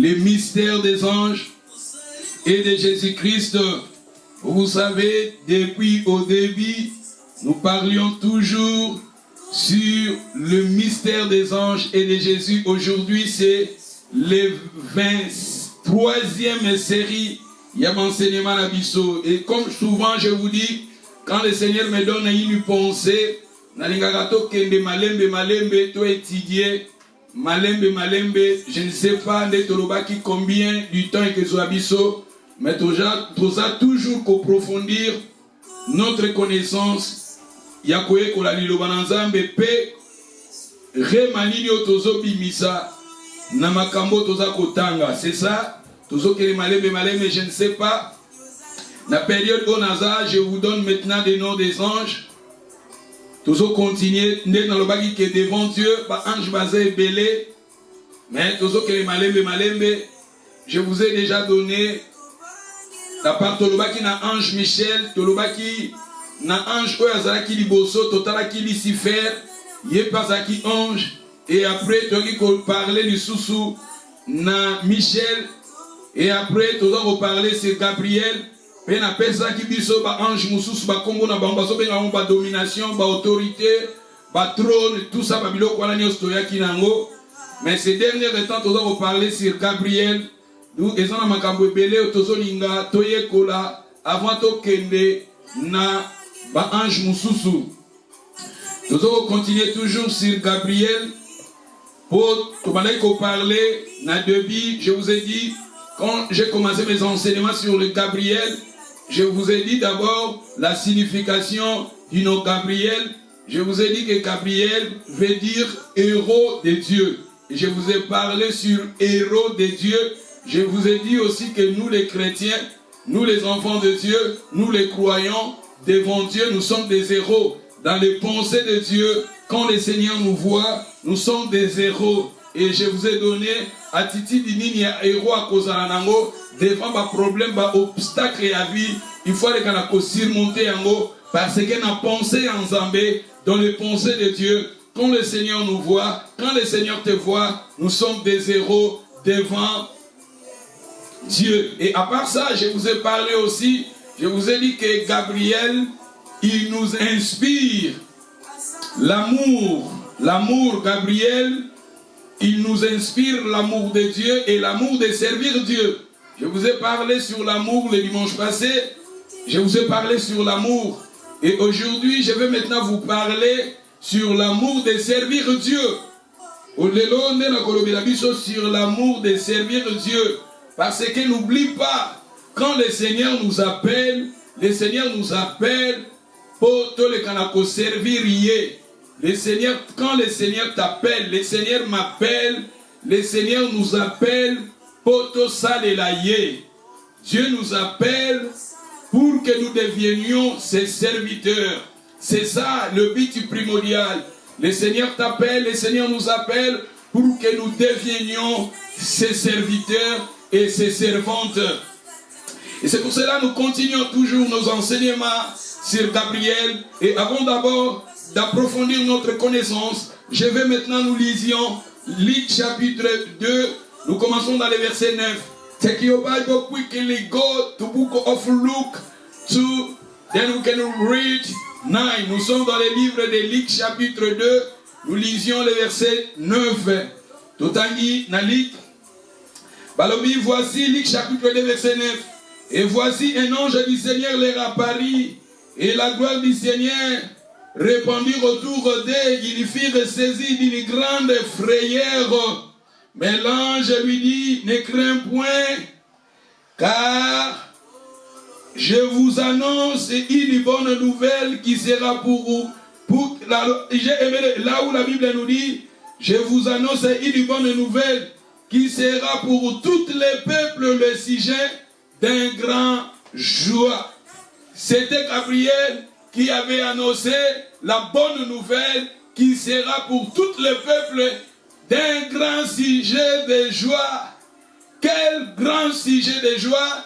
les mystères des anges et de Jésus-Christ. Vous savez, depuis au début, nous parlions toujours sur le mystère des anges et de Jésus. Aujourd'hui, c'est le 23e série. Il y a l'enseignement à Bissau. Et comme souvent je vous dis, quand le Seigneur me donne une pensée, je ne sais pas combien du temps que soit Bissau, mais tu as toujours qu'approfondir notre connaissance. Yakoye kolalilo bananzambe pe remanini otozo bimisa na makambo toza kotanga. C'est ça. Tozo kele maleme, je ne sais pas. La période onaza, je vous donne maintenant des noms des anges. Tozo continuer dans le bagi qui est devant Dieu, ba ange basé belé. Mais tozo kele maleme, je vous ai déjà donné la part tolobaki na ange Michel, tolobaki na ange oyo azalaki liboso totalaki Lucifer ye pasaki ange, et après toki ko parler lisusu na Michel, et après toza ko parler sur Gabriel pe na pesaki biso ba ange mususu ba kombo na bango baso benga ba domination, ba autorité, ba trône, tout ça ba biloko wana nyonso toyaki nango. Mais ces derniers temps toza ko parler sur Gabriel. Nous ezana makambo ebele tozolinga toyekola avant tokende na ba ange mususu. Nous allons continuer toujours sur Gabriel. Pour parler na début, je vous ai dit, quand j'ai commencé mes enseignements sur le Gabriel, je vous ai dit d'abord la signification du nom Gabriel. Je vous ai dit que Gabriel veut dire héros de Dieu. Et je vous ai parlé sur héros de Dieu. Je vous ai dit aussi que nous les chrétiens, nous les enfants de Dieu, nous les croyants, devant Dieu, nous sommes des héros. Dans les pensées de Dieu, quand le Seigneur nous voit, nous sommes des héros. Et je vous ai donné à Titi Dinini héros à Kozaranango, devant ma problème, ma obstacle à vie, il faut les surmonter en haut, parce que la pensée en Zambé, dans les pensées de Dieu, quand le Seigneur nous voit, quand le Seigneur te voit, nous sommes des héros devant Dieu. Et à part ça, je vous ai parlé aussi, je vous ai dit que Gabriel, il nous inspire l'amour. L'amour, Gabriel, il nous inspire l'amour de Dieu et l'amour de servir Dieu. Je vous ai parlé sur l'amour le dimanche passé. Je vous ai parlé sur l'amour. Et aujourd'hui, je vais maintenant vous parler sur l'amour de servir Dieu. Sur l'amour de servir Dieu. Parce que n'oublie pas, quand le Seigneur nous appelle pour tous les canaux servir. Le Seigneur, quand le Seigneur t'appelle, le Seigneur m'appelle, le Seigneur nous appelle pour tout ça de l'aïe. Dieu nous appelle pour que nous devenions ses serviteurs. C'est ça le but primordial. Le Seigneur t'appelle, le Seigneur nous appelle pour que nous devenions ses serviteurs et ses servantes. Et c'est pour cela que nous continuons toujours nos enseignements sur Gabriel. Et avant d'abord d'approfondir notre connaissance, je vais maintenant nous lisions Luc chapitre 2. Nous commençons dans le verset 9. Take your Bible quickly, go to book of Luke 2, then we can read 9. Nous sommes dans le livre de Luc chapitre 2. Nous lisions le verset 9. Totangi na Luc. Balobi, voici Luc chapitre 2 verset 9. Et voici un ange du Seigneur leur apparut, et la gloire du Seigneur répandit autour d'eux. Ils furent saisis d'une grande frayeur. Mais l'ange lui dit, ne crains point, car je vous annonce une bonne nouvelle qui sera pour vous. J'ai aimé là où la Bible nous dit, je vous annonce une bonne nouvelle qui sera pour tous les peuples le sujet d'un grand joie. C'était Gabriel qui avait annoncé la bonne nouvelle qui sera pour tous les peuples d'un grand sujet de joie. Quel grand sujet de joie!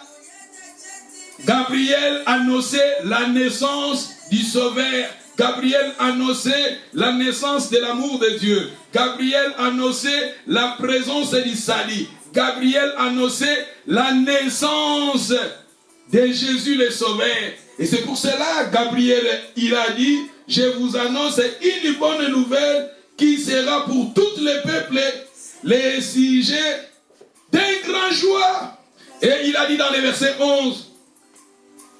Gabriel annonçait la naissance du Sauveur. Gabriel annonçait la naissance de l'amour de Dieu. Gabriel annonçait la présence du salut. Gabriel annonçait la naissance de Jésus le Sauveur. Et c'est pour cela, Gabriel, il a dit, je vous annonce une bonne nouvelle qui sera pour tous les peuples les sujets d'un grand joie. Et il a dit dans le verset 11,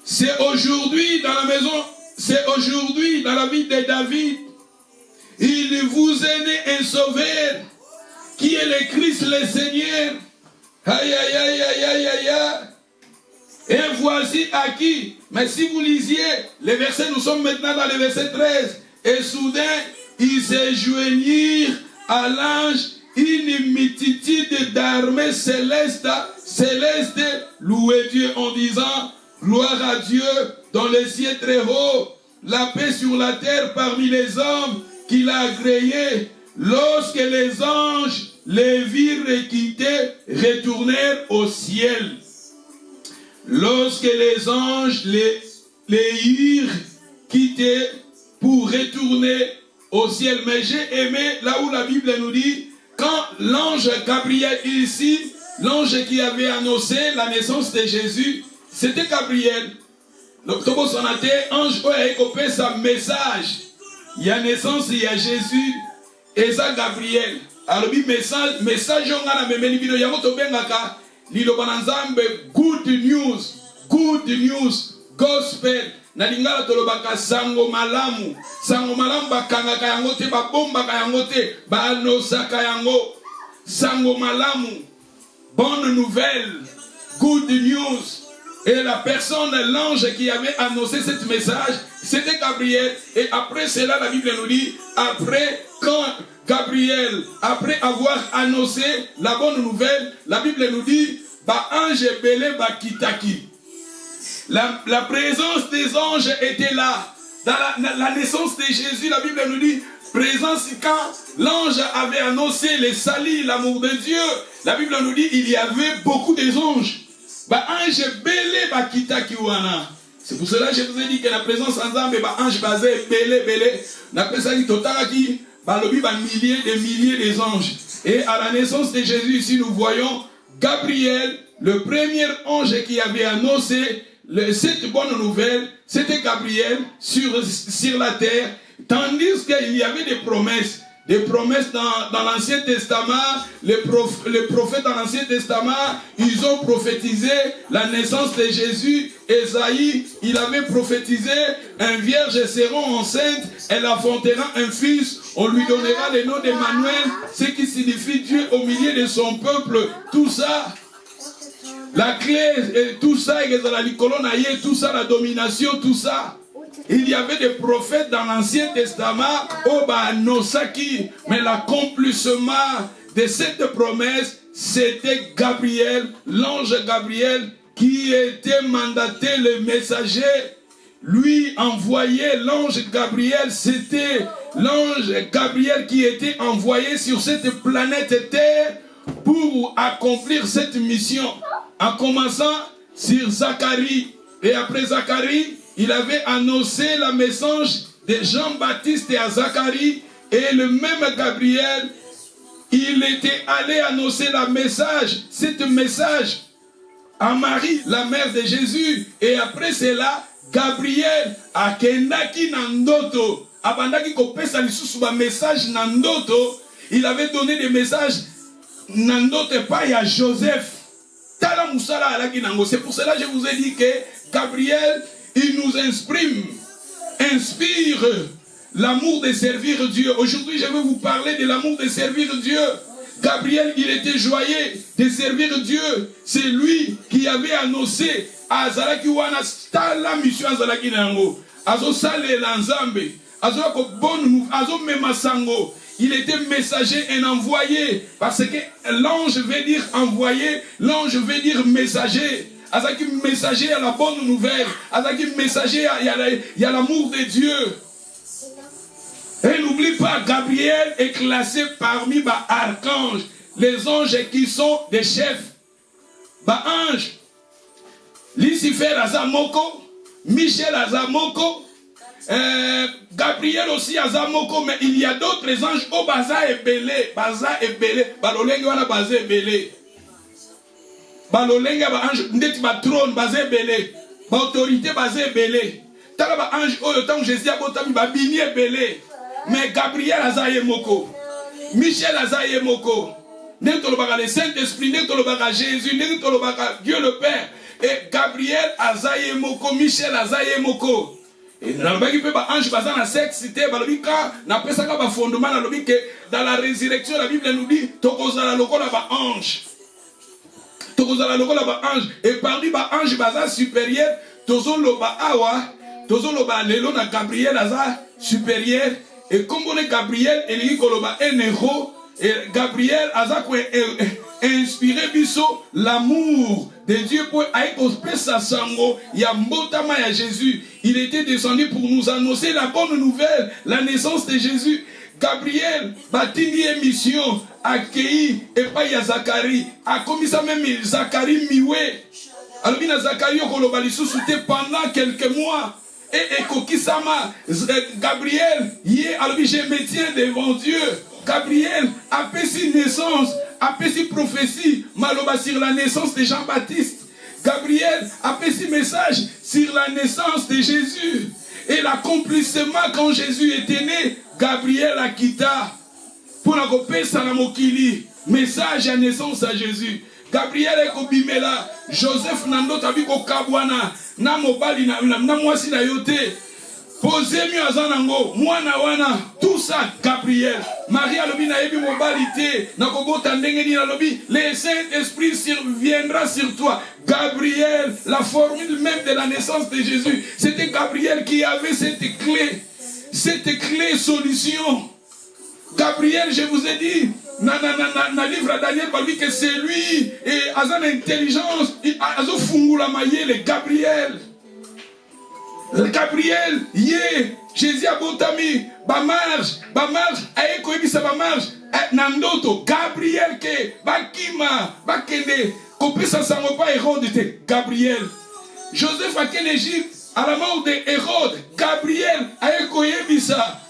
c'est aujourd'hui dans la maison, c'est aujourd'hui dans la ville de David, il vous est né un sauveur qui est le Christ le Seigneur. Aïe, aïe, aïe, aïe, aïe, aïe, aïe. Et voici à qui. Mais si vous lisiez les versets, nous sommes maintenant dans le verset 13. Et soudain, ils se joignirent à l'ange une multitude d'armées célestes, louez Dieu en disant, gloire à Dieu dans les cieux très hauts, la paix sur la terre parmi les hommes qu'il a agréés. Lorsque les anges les virent quitter, retournèrent au ciel. Lorsque les anges les virent quitter pour retourner au ciel. Mais j'ai aimé là où la Bible nous dit, quand l'ange Gabriel ici, l'ange qui avait annoncé la naissance de Jésus, c'était Gabriel. Donc, ange a écopé sa message. Il y a naissance, il y a Jésus, et ça Gabriel. Alors, message, on a même vidéo, il y a moto bengaka, good news, gospel. Nalingala tolobaka sango malamu bakangaka yango te, babombaka yango te, baanosaka yango. Sango malamu, bonne nouvelle, good news. Et la personne, l'ange qui avait annoncé ce message, c'était Gabriel. Et après cela, la Bible nous dit, après, quand Gabriel, après avoir annoncé la bonne nouvelle, la Bible nous dit, ba ange belé ba kitaki. La présence des anges était là. Dans la naissance de Jésus, la Bible nous dit, présence quand l'ange avait annoncé le salut, l'amour de Dieu. La Bible nous dit, il y avait beaucoup d'anges. Ba ange belé ba kitaki wana. C'est pour cela que je vous ai dit que la présence en Zambé, ba ange basé belé. Na pesaki totaraki, ba lobi ba milliers des anges. Et à la naissance de Jésus, ici nous voyons Gabriel, le premier ange qui avait annoncé cette bonne nouvelle, c'était Gabriel sur la terre, tandis qu'il y avait des promesses dans l'Ancien Testament. Les prophètes dans l'Ancien Testament, ils ont prophétisé la naissance de Jésus. Ésaïe, il avait prophétisé, un vierge sera enceinte, elle affrontera un fils, on lui donnera le nom d'Emmanuel, ce qui signifie Dieu au milieu de son peuple. Tout ça, la clé, tout ça, tout ça, la domination, tout ça. Il y avait des prophètes dans l'Ancien Testament, mais l'accomplissement de cette promesse, c'était Gabriel, l'ange Gabriel, qui était mandaté, le messager. Lui envoyait l'ange Gabriel, c'était l'ange Gabriel qui était envoyé sur cette planète Terre pour accomplir cette mission. En commençant sur Zacharie. Et après Zacharie, il avait annoncé la message de Jean-Baptiste à Zacharie. Et le même Gabriel, il était allé annoncer cette message à Marie, la mère de Jésus. Et après cela, Gabriel a kendaki nandoto. Abandaki kopesa lisusu ba message nandoto. Il avait donné des messages nandoto pas à Joseph. C'est pour cela que je vous ai dit que Gabriel, il nous inspire l'amour de servir Dieu. Aujourd'hui, je vais vous parler de l'amour de servir Dieu. Gabriel, il était joyeux de servir Dieu. C'est lui qui avait annoncé à Zalaki Wana, la mission à Zalaki Nango. Azo Sale Lanzambe, Azo Bonne, Azo Memasango. Il était messager et envoyé. Parce que l'ange veut dire envoyé, l'ange veut dire messager. Azaki messager à la bonne nouvelle. Azaki messager, il y a l'amour de Dieu. Et n'oublie pas, Gabriel est classé parmi les archanges, les anges qui sont des chefs. Ange, Lucifer Azamoko, Michel Azamoko, Gabriel aussi Azamoko, mais il y a d'autres anges au Baza et Belé, Balolenge wana Baza et Belé. balolenge ba ange ndeti ba trône bazé belé ba autorité bazé belé tala ba ange oyo tant Jésus abotami ba bini belé mais Gabriel azaye moko Michel azaye moko ndeti tolobaka le Saint-Esprit ndeti tolobaka Jésus ndeti tolobaka Dieu le Père et Gabriel azaye moko Michel azaye moko et nalobaki pe ba ange baza na sexité balobi ka na pesaka ba fondement nalobi que dans la résurrection la Bible nous dit tokozala lokola ba ange tokozala lokola ba ange et parmi ba ange baza supérieur tozoloba awa tozoloba lelo na Gabriel aza supérieur et comme on est Gabriel elingi koloba un héros et Gabriel aza ko inspiré biso l'amour de Dieu pour sa sango ya mbotama ya Jésus. Il était descendu pour nous annoncer la bonne nouvelle, la naissance de Jésus. Gabriel batini émission accueilli et pas ya Zacharie a commis ça même Zacharie miwe. Alors bien Zacharie okoloba lisusu te pendant quelques mois et kokisama Gabriel yé alors je me tiens devant Dieu. Gabriel a péci naissance, a péci prophétie, maloba sur la naissance de Jean-Baptiste. Gabriel a péci message sur la naissance de Jésus. Et l'accomplissement quand Jésus était né, Gabriel a quitté pour la copie Salamokili. Message à naissance à Jésus. Gabriel est kobimela. Joseph Nando tabiko kabwana. Na mobali na mwasi na yote. Posez mieux à Zanango, Mwana Wana, tout ça, Gabriel. Marie alobi na yebi mobilité, na kobo tandengeni na lobi, le Saint-Esprit viendra sur toi. Gabriel, la formule même de la naissance de Jésus, c'était Gabriel qui avait cette clé solution. Gabriel, je vous ai dit, na livre à Daniel, il dit que c'est lui, et à son intelligence, azo fungula mayele, Gabriel. Gabriel, Jésus a botami, bamarge, aeko ebisa bamarge, nandoto, Gabriel ke, bakima, bakende, kopesa sango pa Hérode te, Gabriel. Joseph a ken Égypte, à la mort de Hérode, Gabriel, aeko ebisa,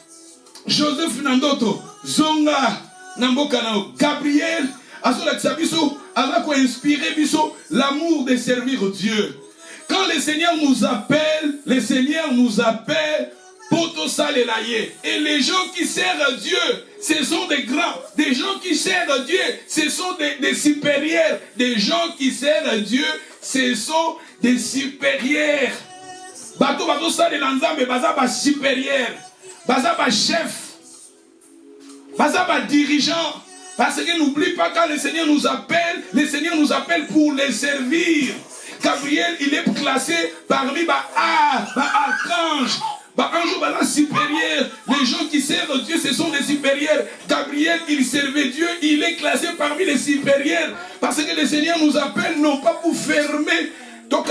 Joseph nandoto, zonga, namboka nao, Gabriel, azolakisa biso, azako inspiré biso, l'amour de servir Dieu. Quand le Seigneur nous appelle pour tout ça les laïers. Et les gens qui servent Dieu, ce sont des grands. Des gens qui servent Dieu, ce sont des supérieurs. Des gens qui servent Dieu, ce sont des supérieurs. Bato ça les lanzambe, baza ba supérieur, baza ba chef, baza ba dirigeant. Parce que n'oublie pas quand le Seigneur nous appelle pour les servir. Gabriel, il est classé parmi archanges, ange supérieur. Les gens qui servent Dieu, ce sont des supérieurs. Gabriel, il servait Dieu, il est classé parmi les supérieurs. Parce que le Seigneur nous appelle non pas pour fermer. Donc,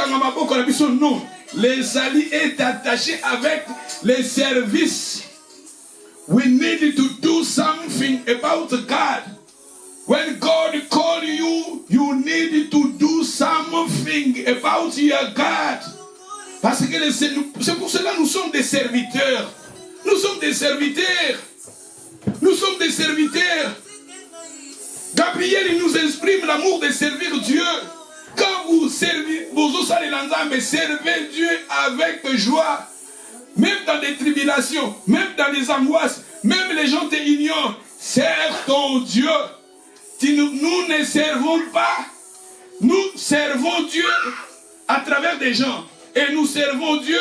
non. Le salut est attaché avec les services. We need to do something about God. When God calls you, you need to do something about your God. Parce que c'est pour cela que nous sommes des serviteurs. Nous sommes des serviteurs. Nous sommes des serviteurs. Gabriel, il nous exprime l'amour de servir Dieu. Quand vous servez, mais servez Dieu avec joie. Même dans des tribulations, même dans des angoisses, même les gens te ignorent. Serve ton Dieu. Nous ne servons pas, nous servons Dieu à travers des gens. Et nous servons Dieu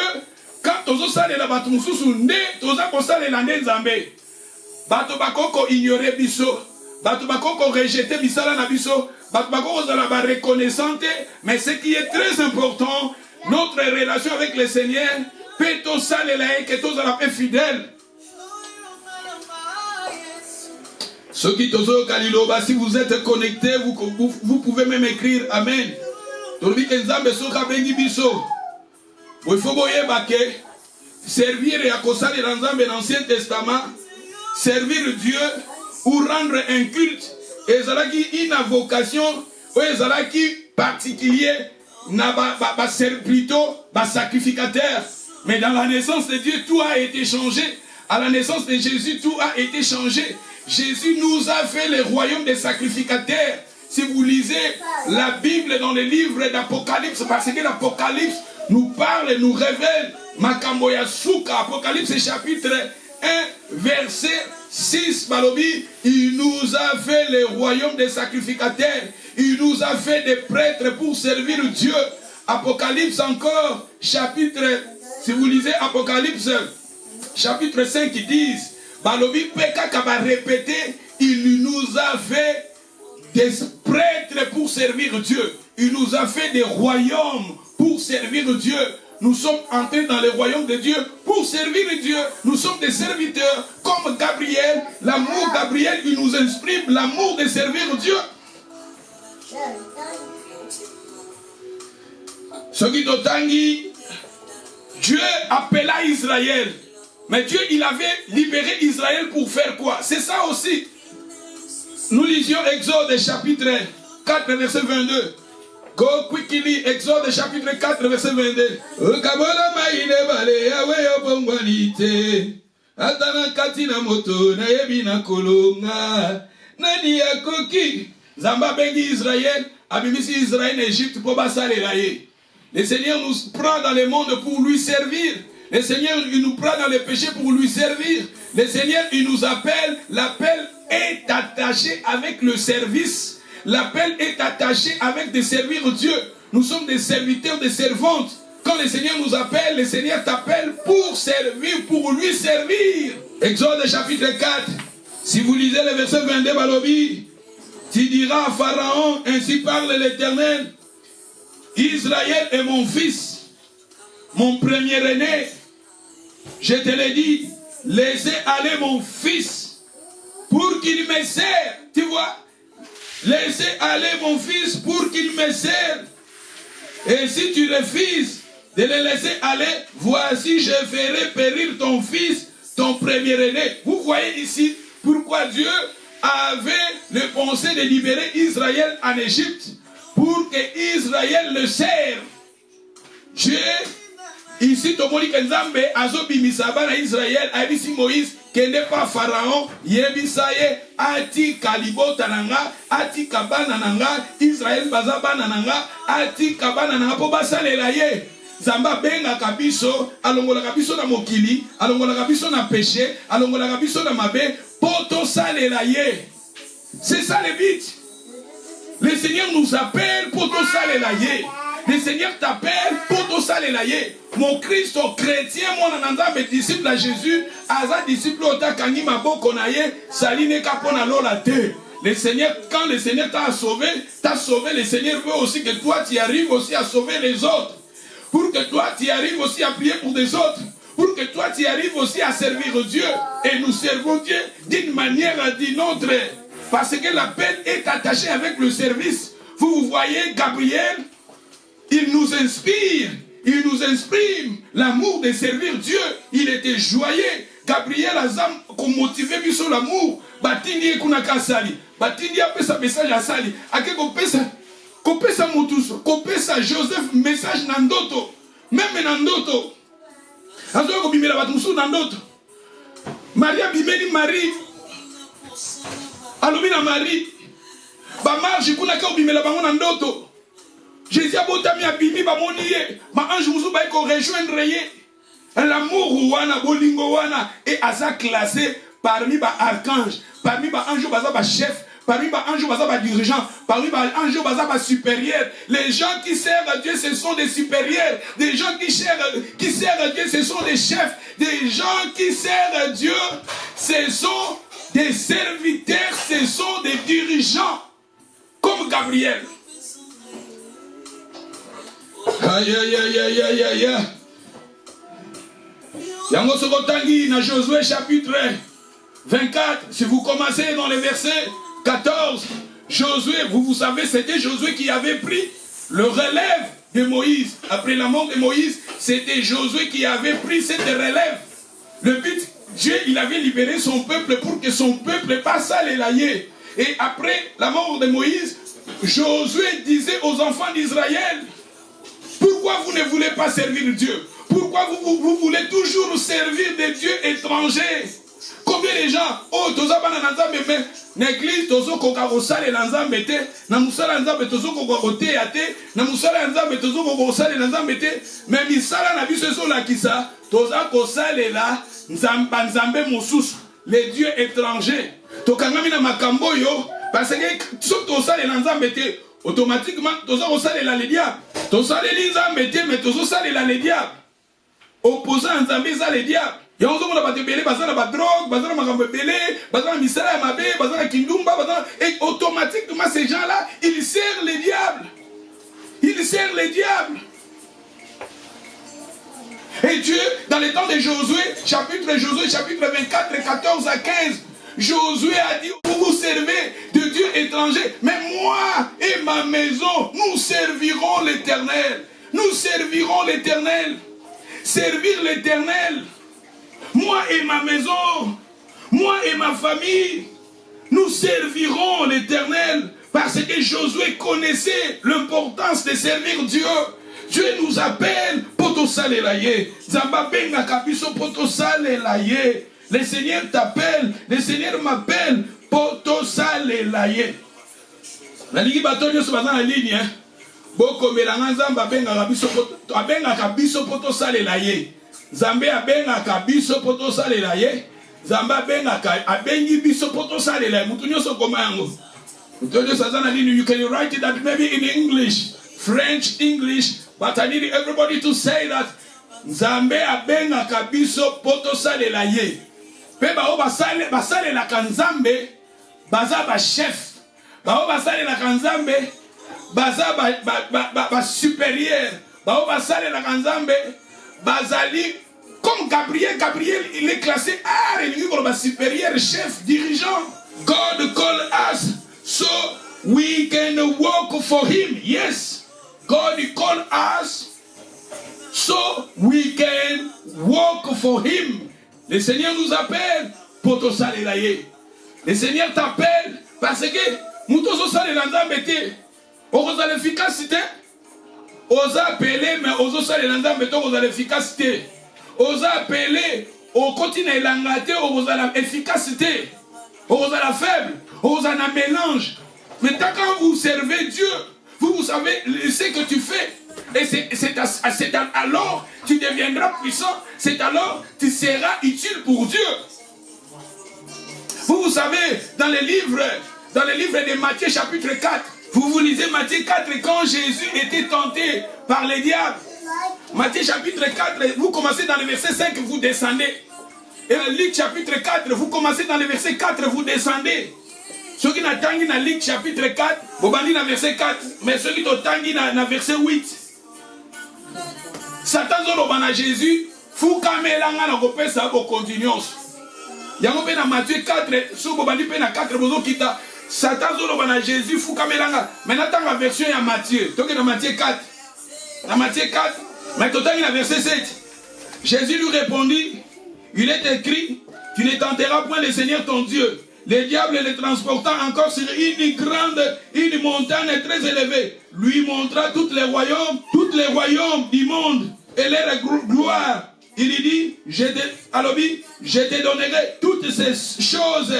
quand nous sommes là, nous sommes bato bakoko ignorer biso, bato bakoko rejeter bisala na biso, bato bakoko zala ba reconnaissante, mais ce qui est très important, notre relation avec le Seigneur, peut to salela que to zala peu fidèle. Ceux qui tozo kaliloba, si vous êtes connectés, vous pouvez même écrire Amen. Tolobi enzambe soka bengi biso. Il faut que servir et accoster l'ensemble de l'Ancien Testament, servir Dieu ou rendre un culte, et ça une vocation, et ça particulier, plutôt sacrificateur. Mais dans la naissance de Dieu, tout a été changé. À la naissance de Jésus, tout a été changé. Jésus nous a fait le royaume des sacrificateurs. si vous lisez la Bible dans les livres d'Apocalypse, parce que l'Apocalypse nous parle et nous révèle, Makambo ya Suka, Apocalypse chapitre 1, verset 6, Balobi, il nous a fait le royaume des sacrificateurs, il nous a fait des prêtres pour servir Dieu. Apocalypse encore, chapitre, si vous lisez Apocalypse, chapitre 5, ils disent, Balobi Pekaka va répéter, il nous a fait des prêtres pour servir Dieu. Il nous a fait des royaumes pour servir Dieu. Nous sommes entrés dans le royaume de Dieu pour servir Dieu. Nous sommes des serviteurs comme Gabriel. L'amour Gabriel, il nous exprime l'amour de servir Dieu. Ce qui t'otangi, Dieu appela Israël. Mais Dieu, il avait libéré Israël pour faire quoi? C'est ça aussi. Nous lisions Exode chapitre 4, verset 22. Go quickly, Exode chapitre 4, verset 22. Kabola maïne bale yawe yobongwanite. Atana katina moto na yebina kolonga. Nani yakoki. Zamba bengi Israël. Abimisi Israël Égypte pour basale laye. Le Seigneur nous prend dans le monde pour lui servir. Le Seigneur, il nous prend dans les péchés pour lui servir. Le Seigneur, il nous appelle. L'appel est attaché avec le service. L'appel est attaché avec de servir Dieu. Nous sommes des serviteurs, des servantes. Quand le Seigneur nous appelle, le Seigneur t'appelle pour servir, pour lui servir. Exode chapitre 4. Si vous lisez le verset 22, Balobi, tu diras à Pharaon, ainsi parle l'Éternel, Israël est mon fils, mon premier-né. Je te l'ai dit, laissez aller mon fils pour qu'il me serve. Tu vois, laissez aller mon fils pour qu'il me serve. Et si tu refuses de le laisser aller, voici je ferai périr ton fils, ton premier-né. Vous voyez ici pourquoi Dieu avait le pensée de libérer Israël en Égypte pour que Israël le serve. Dieu, ici, Tomoli Kenzambe, Azobimisa Bana Israël, Abisi Moïse, qui n'est pas Pharaon, Yebisaye, Ati Kalibo Tananga, Ati Kabana Nanga, Israël Bazabana Nanga, Ati Kabana Nanga, Pobasa Lelaye. Zamba benga kabiso, alongola kabiso na mokili, alongola kabiso na péché, alongola kabiso na mabe, poto salelaye. C'est ça le but. Le Seigneur nous appelle poto salelaye. Le Seigneur t'appelle poto salelaye. Mon Christ, chrétien, mon anandambe disciple à Jésus, aza disciple otakani maboko naye, saline kapona lola te. Le Seigneur, quand le Seigneur t'a sauvé, le Seigneur veut aussi que toi tu arrives aussi à sauver les autres. Pour que toi tu arrives aussi à prier pour des autres. Pour que toi tu arrives aussi à servir Dieu. Et nous servons Dieu d'une manière ou d'une autre. Parce que l'appel est attaché avec le service. Vous voyez, Gabriel, il nous inspire. Il nous exprime l'amour de servir Dieu. Il était joyeux. Gabriel a motivé sur l'amour. Batini et Kunaka Sali. Batini a fait sa message à Sali. Kopesa Motuso, Kopesa Joseph, message Nandoto, même Nandoto. Azo bimela batumusu Nandoto. Maria bimeli Marie. Alomina Marie. Ba marche kuna ka bimela bango Nandoto. Jésus abotami abimi ba moniye, ba ange musu ba ko rejoindre ye. L'amour wana bolingo wana et asa classé parmi ba archange, parmi ba ange baza ba chef. Parmi les anges, dirigeants, parmi les anges, supérieurs. Les gens qui servent à Dieu, ce sont des supérieurs. Des gens qui servent à Dieu, ce sont des chefs. Des gens qui servent à Dieu, ce sont des serviteurs, ce sont des dirigeants. Comme Gabriel. Aïe, aïe, aïe, aïe, aïe, aïe, aïe. Yango Sokotangi, dans Josué chapitre 24, si vous commencez dans les versets 14, Josué, vous savez, c'était Josué qui avait pris le relève de Moïse. Après la mort de Moïse, c'était Josué qui avait pris cette relève. Le but, Dieu, il avait libéré son peuple pour que son peuple passe à l'élayer. Et après la mort de Moïse, Josué disait aux enfants d'Israël, pourquoi vous ne voulez pas servir Dieu? Pourquoi vous voulez toujours servir des dieux étrangers? Combien de gens, oh, toza bana na nzambe, mais l'église, tozo koka kosale na nzambe te, na musala nzambe tozo koka koteya te, na musala nzambe tozo koka kosale na nzambe te, mais misala na biso ezo lakisa, toza kosale la nzambe mosusu, les dieux étrangers. Tokangami na makambo yo, parce que soki tosale na nzambe te, automatiquement toza kosale la le diable. Tosale li nzambe te, mais tozo sale la le diable. Opposant nzambe za le diable. Ya ozo mona bato belé, bazana ba drogue, bazana makambo belé, bazana misala ya mabe, bazana kindumba, bazana... Et automatiquement ces gens-là, ils servent le diable. Ils servent le diable. Et Dieu, dans les temps de Josué, chapitre 24, 14 à 15, Josué a dit, vous vous servez de dieux étrangers, mais moi et ma maison, nous servirons l'Éternel. Nous servirons l'Éternel. Servir l'Éternel. Moi et ma maison, moi et ma famille, nous servirons l'Éternel. Parce que Josué connaissait l'importance de servir Dieu. Dieu nous appelle pour tout salelaye. Zamba benga kabiso pour tout salelaye. Le Seigneur t'appelle, le Seigneur m'appelle pour tout salelaye. La ligue batoyo se bazan la ligne. Boko melanga zamba benga kabiso pour tout salelaye. Zambé abenga kabiso pour tout salelaye. Zamba benga abengi biso pour tout salelaye. Mutunyo so komango. Mutunyo sazana ligne. You can write it that maybe in English, French, English. But I need everybody to say that Nzambe abenga kabiso poto salela ye. Pe ba o basale la kanzambe baza ba chef. Ba o basale la kanzambe baza ba supérieur. Ba o basale la kanzambe bazali comme Gabriel, il est classé comme supérieur, chef, dirigeant. God call us so we can work for him. Yes. God called us so we can work for him. Le Seigneur nous appelle pour te saler. Le Seigneur t'appelle parce que nous tous saler dans l'embêté. On a l'efficacité. On a appelé, mais on a saler dans l'embêté. On a l'efficacité. On a appelé, on continue à l'engager. On a l'efficacité. On a la faible. On a un mélange. Mais quand vous servez Dieu, vous savez ce que tu fais. Et c'est alors tu deviendras puissant. C'est alors tu seras utile pour Dieu. Vous savez, dans les livres de Matthieu chapitre 4, vous lisez Matthieu 4 quand Jésus était tenté par les diables. Matthieu chapitre 4, vous commencez dans le verset 5, vous descendez. Et Luc chapitre 4, vous commencez dans le verset 4, vous descendez. Ceux qui n'ont tangi dans Luc chapitre 4, vous bandez dans verset 4, mais ceux qui ont tangi dans verset 8. Satan zolobana Jésus, fou kamelanga na kopesa bo continuance. Yango pe na Matthieu 4, sous bobandi pe na 4 bozo kita. Satan zolobana Jésus, fou kamelanga. Maintenant dans la version ya Matthieu, donc dans Matthieu 4. Dans Matthieu 4, mais totangi na verset 7. Jésus lui répondit, il est écrit, tu ne tenteras point le Seigneur ton Dieu. Les diables les transportant encore sur une montagne très élevée, lui montra tous les royaumes du monde et leur gloire. Il lui dit, je te donnerai toutes ces choses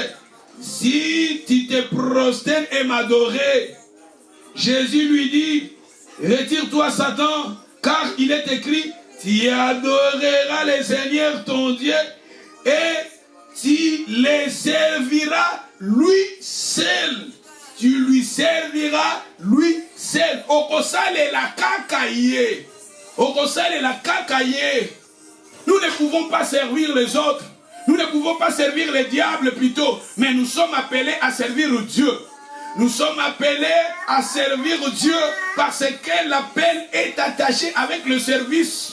si tu te prosternes et m'adorer. Jésus lui dit, retire-toi Satan, car il est écrit, tu adoreras le Seigneur ton Dieu et tu les serviras lui seul. Tu lui serviras lui seul. Okosale la kakaye. Okosale la kakaye. Nous ne pouvons pas servir les autres. Nous ne pouvons pas servir les diables plutôt. Mais nous sommes appelés à servir Dieu. Nous sommes appelés à servir Dieu parce que l'appel est attaché avec le service.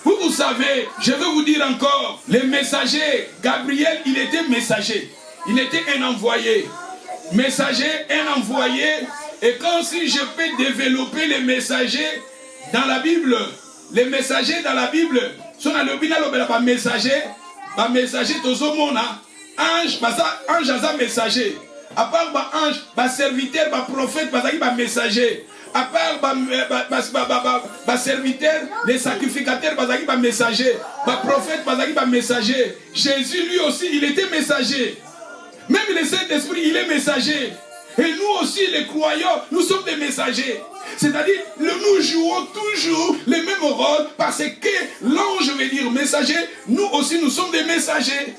Vous savez, je veux vous dire encore, les messagers, Gabriel, il était messager. Il était un envoyé. Messager, un envoyé. Et quand si je peux développer les messagers dans la Bible, les messagers dans la Bible, sont dans le binal ba messager, tozomona, ange, ange aza messager. À part ba ange, ba serviteur, ba prophète, ba messager. à part les serviteurs, les sacrificateurs, les messagers, les prophètes, les messagers. Jésus lui aussi, il était messager. Même le Saint-Esprit, il est messager. Et nous aussi, les croyants, nous sommes des messagers. C'est-à-dire, nous jouons toujours le même rôle parce que l'ange veut dire messager. Nous aussi, nous sommes des messagers.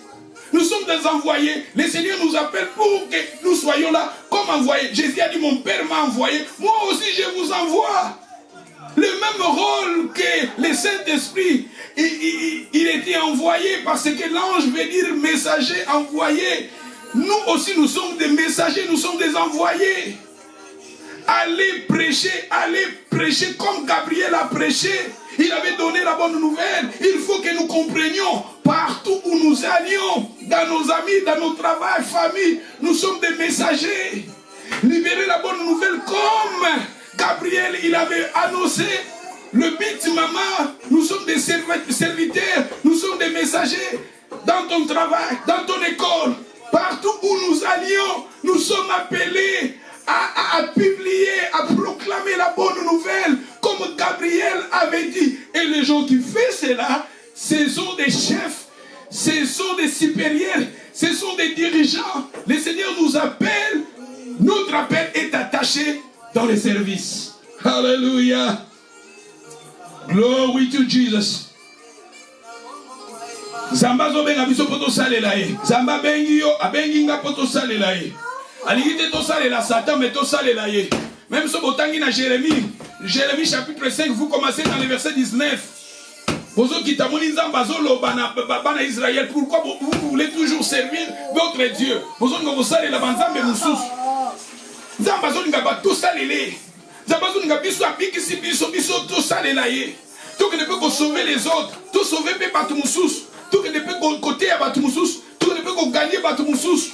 Nous sommes des envoyés. Le Seigneur nous appelle pour que nous soyons là comme envoyés. Jésus a dit, mon Père m'a envoyé. Moi aussi, je vous envoie. Le même rôle que le Saint-Esprit, il était envoyé parce que l'ange veut dire messager, envoyé. Nous aussi, nous sommes des messagers, nous sommes des envoyés. Allez prêcher comme Gabriel a prêché. Il avait donné la bonne nouvelle. Il faut que nous comprenions partout où nous allions, dans nos amis, dans nos travails, famille, nous sommes des messagers. Libérer la bonne nouvelle comme Gabriel, il avait annoncé. Le Bit Mama, nous sommes des serviteurs, nous sommes des messagers. Dans ton travail, dans ton école, partout où nous allions, nous sommes appelés à publier, à proclamer la bonne nouvelle, comme Gabriel avait dit. Et les gens qui font cela, ce sont des chefs, ce sont des supérieurs, ce sont des dirigeants. Le Seigneur nous appelle, notre appel est attaché dans les services. Alléluia. Glory to Jesus. Zamba zo benga biso poto salela ye. Zamba bengi yo abengi nga poto salela ye. Aligite to salela Satan mais to salela ye. Même si botangi na Jérémie chapitre 5, vous commencez dans le verset 19. Bozo kitamoni nzamba zo loba na bana Israël, pourquoi vous voulez toujours servir votre Dieu? Bozo ngo salela banzambe mususu. Nzamba zo nga ba to salele. Nzamba zo nga biso abikisi biso to salela ye. Tout que ne peut sauver les autres, tout sauver pe batu mususu. Tout que ne peut côté à batu mususu, tout que ne peut gagner batu mususu.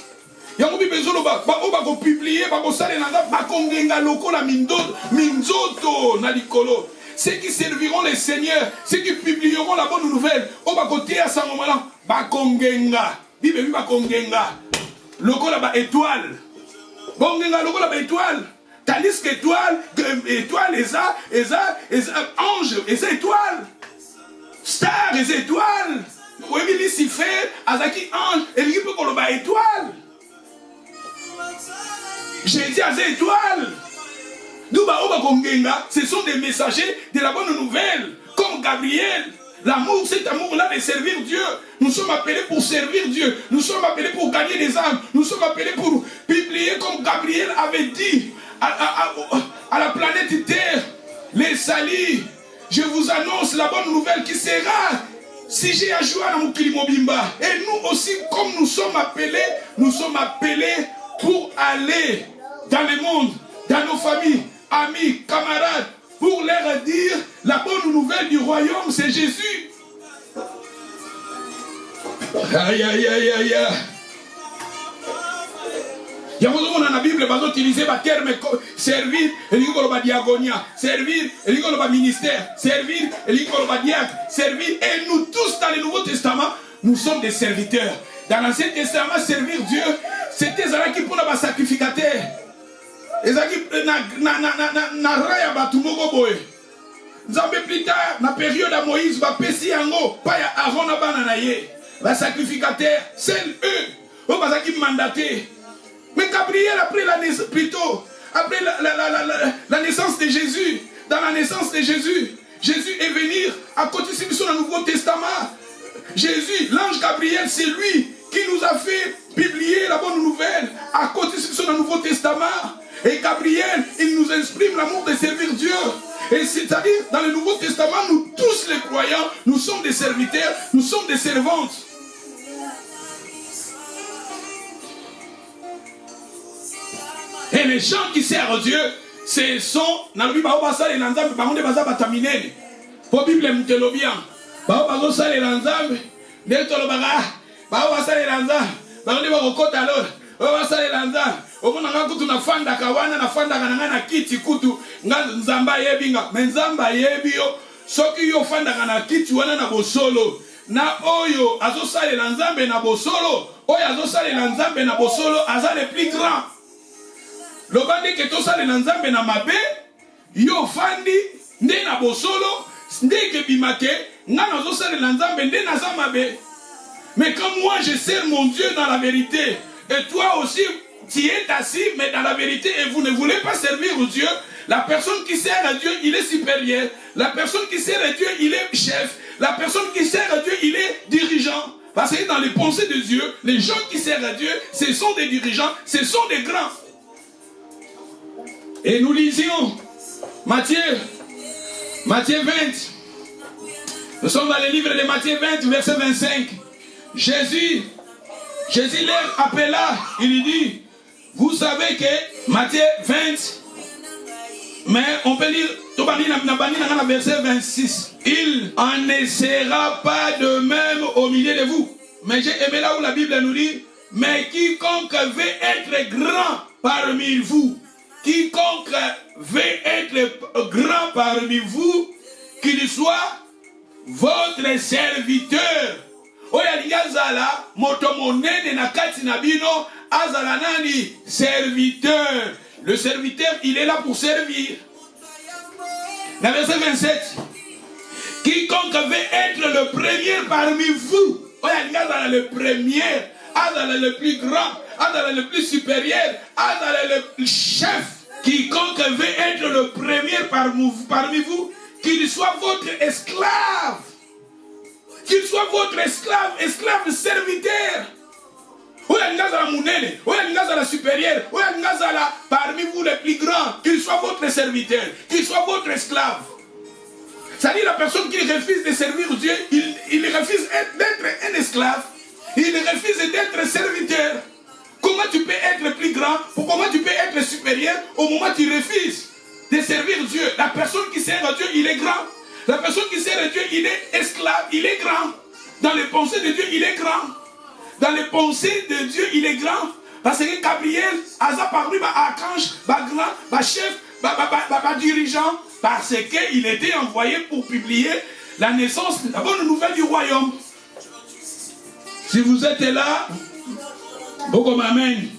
Yango bi bezolo ba ko publier ba ko sale na ba kongenga lokola minzoto na likolo. Ceux qui serviront les seigneurs, ceux qui publieront la bonne nouvelle, o ba côté à ce moment-là ba kongenga. Bibe ba kongenga. Lokola ba étoile. Kongenga lokola ba étoile. Tandis que étoile les anges, les étoiles. Star, les étoiles. Oui, Lucifer, Azaki ange, et lui peut qu'on le étoile. J'ai dit à ces étoiles. Ce sont des messagers de la bonne nouvelle, comme Gabriel. L'amour, cet amour-là de servir Dieu. Nous sommes appelés pour servir Dieu. Nous sommes appelés pour gagner des âmes. Nous sommes appelés pour publier comme Gabriel avait dit à la planète Terre. Les salis, je vous annonce la bonne nouvelle qui sera si j'ai à jouer à Mokili-Mobimba. Et nous aussi, comme nous sommes appelés pour aller dans le monde, dans nos familles, amis, camarades, pour leur dire la bonne nouvelle du royaume, c'est Jésus. Aïe, aïe, aïe, aïe, aïe. Il y a dans la Bible, ils utiliser le terme servir, et ils ont diaconia, servir, et ils ont ministère, servir, et ils ont diacre, servir. Et nous tous, dans le Nouveau Testament, nous sommes des serviteurs. Dans l'Ancien Testament, servir Dieu, c'était ça qui pour les sacrificateurs. Et ça qui na raya batumogo boy. Nzambe plus tard, na période de Moïse, va pesi yango, pas ya Aaron na bananaye. Les sacrificateurs, c'est eux, on va qui mandater. Mais Gabriel, après la naissance de Jésus, dans la naissance de Jésus, Jésus est venu à côté de son Nouveau Testament. Jésus, l'ange Gabriel, c'est lui qui nous a fait publier la bonne nouvelle à côté de son Nouveau Testament. Et Gabriel, il nous exprime l'amour de servir Dieu. Et c'est-à-dire, dans le Nouveau Testament, nous tous les croyants, nous sommes des serviteurs, nous sommes des servantes. Et les gens qui servent Dieu, ce sont dans la Bible, les Lanzambe, par contre, les Bataminés. Pour la Bible, nous te le bien. Par contre, les Lanzambe, les Tolobaga, par contre, les Lanzambe, par contre, les Rokota alors, par contre, les Lanzambe. Omona ngakutu na fanda kawana na fanda kananga na kiti kutu nzamba yebinga menzamba yebio soki yo fanda kana kiti wana na bosolo na oyo azosale na nzambe na bosolo oyo azosale na nzambe na bosolo aza le plus grand lobande ke tosale na nzambe na mabe yo fandi nde na bosolo nde ke bimake nga nazo salela nzambe nde naza mabe. Mais comme moi je sers mon Dieu dans la vérité, et toi aussi tu es assis mais dans la vérité et vous ne voulez pas servir Dieu, la personne qui sert à Dieu, il est supérieur. La personne qui sert à Dieu, il est chef. La personne qui sert à Dieu, il est dirigeant. Parce que dans les pensées de Dieu, les gens qui servent à Dieu, ce sont des dirigeants, ce sont des grands. Et nous lisions Matthieu 20. Nous sommes dans le livre de Matthieu 20, verset 25. Jésus leur appela, il lui dit, vous savez que Matthieu 20, mais on peut lire verset 26. Il en ne sera pas de même au milieu de vous. Mais j'ai aimé là où la Bible nous dit, mais quiconque veut être grand parmi vous, quiconque veut être grand parmi vous, qu'il soit votre serviteur. Oya lingazala motomonene na kati na bino azala nani serviteur. Le serviteur, il est là pour servir. Dans verset 27, quiconque veut être le premier parmi vous, oya lingazala le premier, azala le plus grand, azala le plus supérieur, azala le chef. Quiconque veut être le premier parmi vous, qu'il soit votre esclave. Qu'il soit votre esclave, esclave serviteur. Oya ngazala munene, oya ngazala supérieur, oya ngazala parmi vous les plus grands, qu'il soit votre serviteur, qu'il soit votre esclave. C'est-à-dire la personne qui refuse de servir Dieu, il refuse d'être un esclave, il refuse d'être serviteur. Comment tu peux être plus grand, comment tu peux être supérieur au moment où tu refuses de servir Dieu? La personne qui sert à Dieu, il est grand. La personne qui sert à Dieu, il est esclave, il est grand. Dans les pensées de Dieu, il est grand. Dans les pensées de Dieu, il est grand. Parce que Gabriel, Asa parmi archange, grand, chef, dirigeant, parce qu'il était envoyé pour publier la naissance, la bonne nouvelle du royaume. Si vous êtes là, beaucoup m'amène.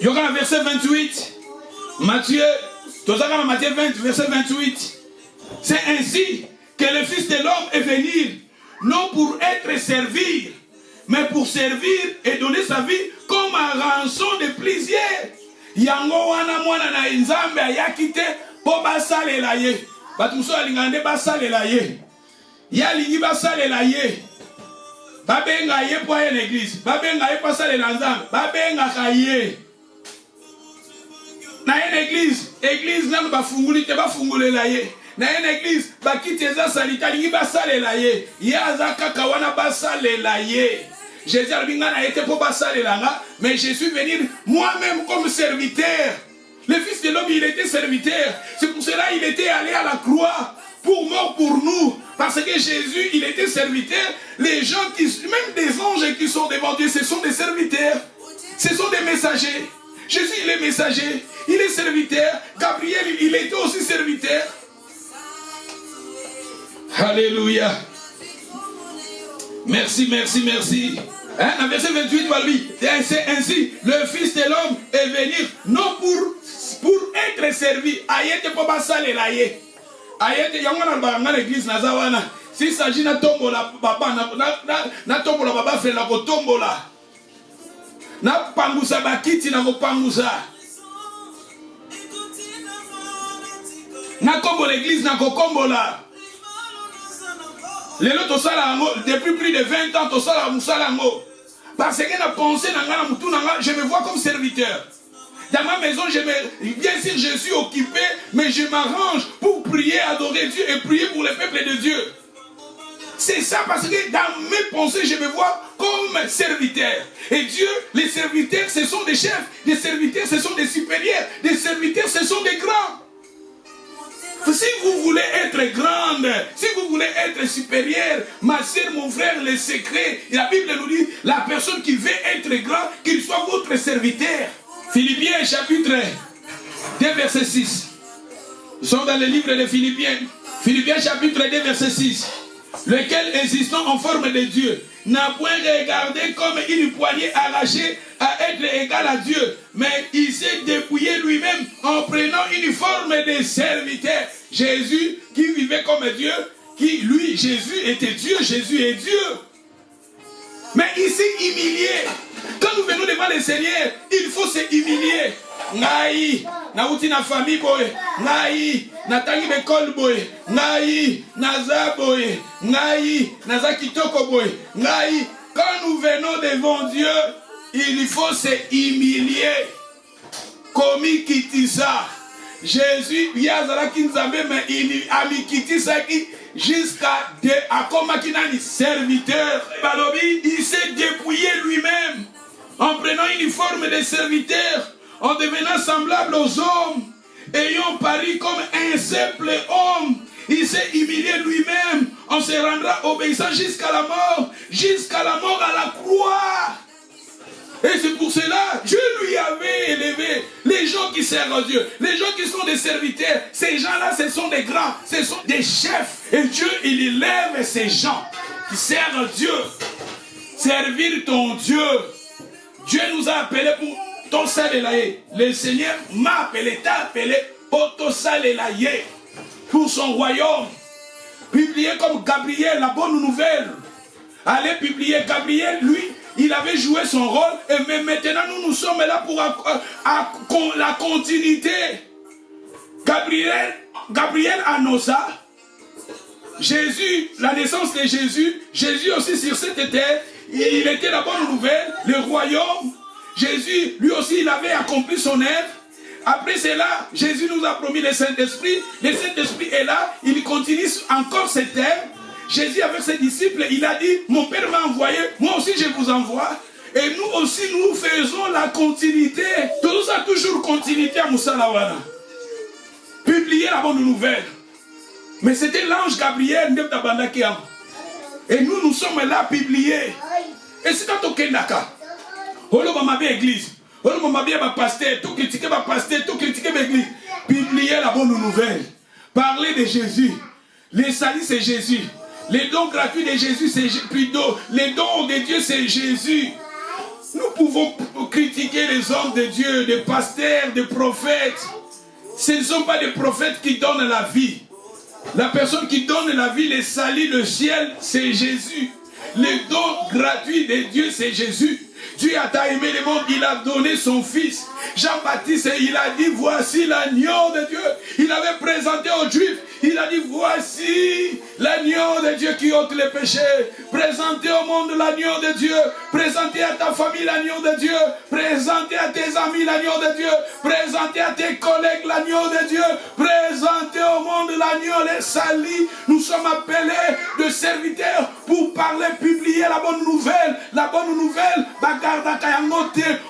Il y aura le verset 28. Matthieu 20, verset 28. C'est ainsi que le Fils de l'homme est venu, non pour être servi, mais pour servir et donner sa vie comme un rançon de plaisir. Yango wana mwana na nzambe ayakite po basalela ye. Batuso alingande basalela ye. Ya lingi basalela ye. Babenga ye po ya l'église. Babenga ye basalela nzambe. Babenga kaye. Na une église nanu bafunguli te bafungulela ye. Na une église bakiti eza salita lingi basalela ye. Ya aza kaka wana basalela ye. Jésus a dit mais je suis venu moi-même comme serviteur. Le Fils de l'homme, il était serviteur. C'est pour cela qu'il était allé à la croix pour mort pour nous. Parce que Jésus, il était serviteur. Les gens, même des anges qui sont devant Dieu, ce sont des serviteurs. Ce sont des messagers. Jésus, il est messager. Il est serviteur. Gabriel, il était aussi serviteur. Alléluia. Merci, merci, merci. Hein, verset 28, c'est ainsi, le Fils de l'homme est venu, non pour être servi. Ayete po basale la ye. Ayete yangana banga l'église nazawana. S'il s'agit na tombola baba na tombola baba fait la tombola. Na pangusa bakiti na pangusa. Na kombo l'église na kombola. Les autres depuis plus de 20 ans, parce que la pensée, je me vois comme serviteur. Dans ma maison, bien sûr, je suis occupé, mais je m'arrange pour prier, adorer Dieu et prier pour le peuple de Dieu. C'est ça parce que dans mes pensées, je me vois comme serviteur. Et Dieu, les serviteurs, ce sont des chefs. Les serviteurs, ce sont des supérieurs. Les serviteurs, ce sont des grands. Si vous voulez être grande, si vous voulez être supérieur, ma soeur, mon frère, le secret, la Bible nous dit, la personne qui veut être grand, qu'il soit votre serviteur. Philippiens chapitre 2, verset 6. Nous sommes dans le livre de Philippiens. Philippiens chapitre 2, verset 6. Lequel existant en forme de Dieu, n'a point regardé comme une poignée arrachée à être égal à Dieu, mais il s'est dépouillé lui-même en prenant une forme de serviteur. Jésus qui vivait comme Dieu, qui lui, Jésus était Dieu, Jésus est Dieu. Mais il s'est humilié. Quand nous venons devant le Seigneur, il faut se humilier. Ngai, na uti na famille boy, ngai, na tangi bekol boy, ngai, naza boy, ngai, naza kitoko boy, ngai. Quand nous venons devant Dieu, il faut se humilier. Komi kitisa. Jésus, yazala kinzambe, mais il a mis kitisa qui jusqu'à Akomakinani, serviteur. Balobi, il s'est dépouillé lui-même en prenant une forme de serviteur, en devenant semblable aux hommes, ayant paru comme un simple homme. Il s'est humilié lui-même en se rendant obéissant jusqu'à la mort à la croix. Et c'est pour cela, Dieu lui avait élevé les gens qui servent Dieu, les gens qui sont des serviteurs. Ces gens-là, ce sont des grands, ce sont des chefs. Et Dieu, il élève ces gens qui servent Dieu. Servir ton Dieu. Dieu nous a appelés pour ton salelaye. Le Seigneur m'a appelé, t'a appelé pour ton salelaye, pour son royaume. Publier comme Gabriel la bonne nouvelle. Allez publier Gabriel, lui. Il avait joué son rôle, et même maintenant nous sommes là pour la continuité. Gabriel annonça Jésus, la naissance de Jésus. Jésus aussi sur cette terre, il était la bonne nouvelle, le royaume. Jésus, lui aussi, il avait accompli son œuvre. Après cela, Jésus nous a promis le Saint-Esprit. Le Saint-Esprit est là, il continue encore cette œuvre. Jésus avec ses disciples, il a dit, mon Père m'a envoyé, moi aussi je vous envoie. Et nous aussi, nous faisons la continuité. Tout ça, toujours continuité à Moussalawana. Publier la bonne nouvelle. Mais c'était l'ange Gabriel, et nous sommes là à publier. Et c'est quand on Kendaka, on a église, on a pasteur, tout critiquer ma pasteur, tout critiquer l'église. Publier la bonne nouvelle. Parler de Jésus. Les salis, c'est Jésus. Les dons gratuits de Jésus, c'est plutôt. Les dons de Dieu, c'est Jésus. Nous pouvons critiquer les hommes de Dieu, des pasteurs, des prophètes. Ce ne sont pas des prophètes qui donnent la vie. La personne qui donne la vie, les salis, le ciel, c'est Jésus. Les dons gratuits de Dieu, c'est Jésus. Dieu a aimé le monde, il a donné son fils. Jean-Baptiste, il a dit, voici l'agneau de Dieu. Il avait présenté aux Juifs, il a dit, voici l'agneau de Dieu qui ôte les péchés. Présentez au monde l'agneau de Dieu. Présentez à ta famille l'agneau de Dieu. Présentez à tes amis l'agneau de Dieu. Présentez à tes collègues l'agneau de Dieu. Présentez au monde l'agneau, les salis. Nous sommes appelés de serviteurs pour parler, publier la bonne nouvelle. La bonne nouvelle,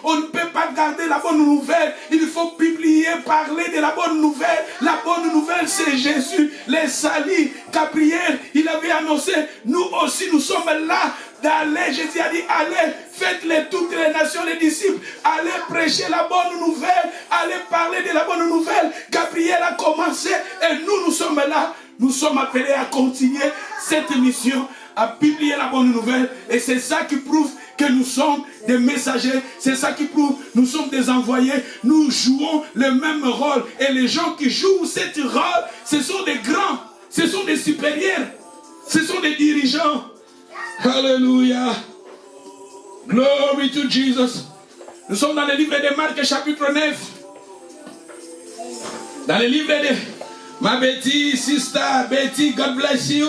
on ne peut pas garder la bonne nouvelle. Il faut publier, parler de la bonne nouvelle. La bonne nouvelle, c'est Jésus. Les salis, Gabriel, il avait annoncé, nous aussi, nous sommes là d'aller. Jésus a dit, allez, faites-les toutes les nations, les disciples. Allez prêcher la bonne nouvelle. Allez parler de la bonne nouvelle. Gabriel a commencé et nous sommes là. Nous sommes appelés à continuer cette mission, à publier la bonne nouvelle. Et c'est ça qui prouve que nous sommes des messagers. C'est ça qui prouve que nous sommes des envoyés. Nous jouons le même rôle. Et les gens qui jouent ce rôle, ce sont des grands. Ce sont des supérieurs. Ce sont des dirigeants. Alléluia. Glory to Jesus. Nous sommes dans le livre de Marc, chapitre 9. Dans le livre de... Ma Betty, sister Betty, God bless you.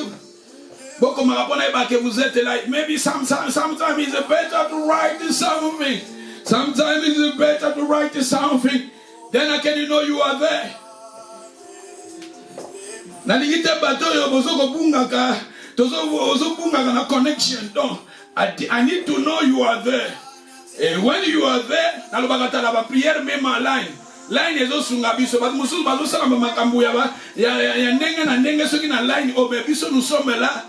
Beaucoup me répondent que vous êtes là. Maybe sometimes it's better to write something. Sometimes it's better to write something. Then I can know you are there. Na ligite bato yo bozoko bungaka. Tozo bungaka na connection. Donc, I need to know you are there. And when you are there, na lobaka la prière même en line. Line ezo sunga biso bat musu bazo sala makambu ya ndenge na ndenge soki na line obebiso nous sommes là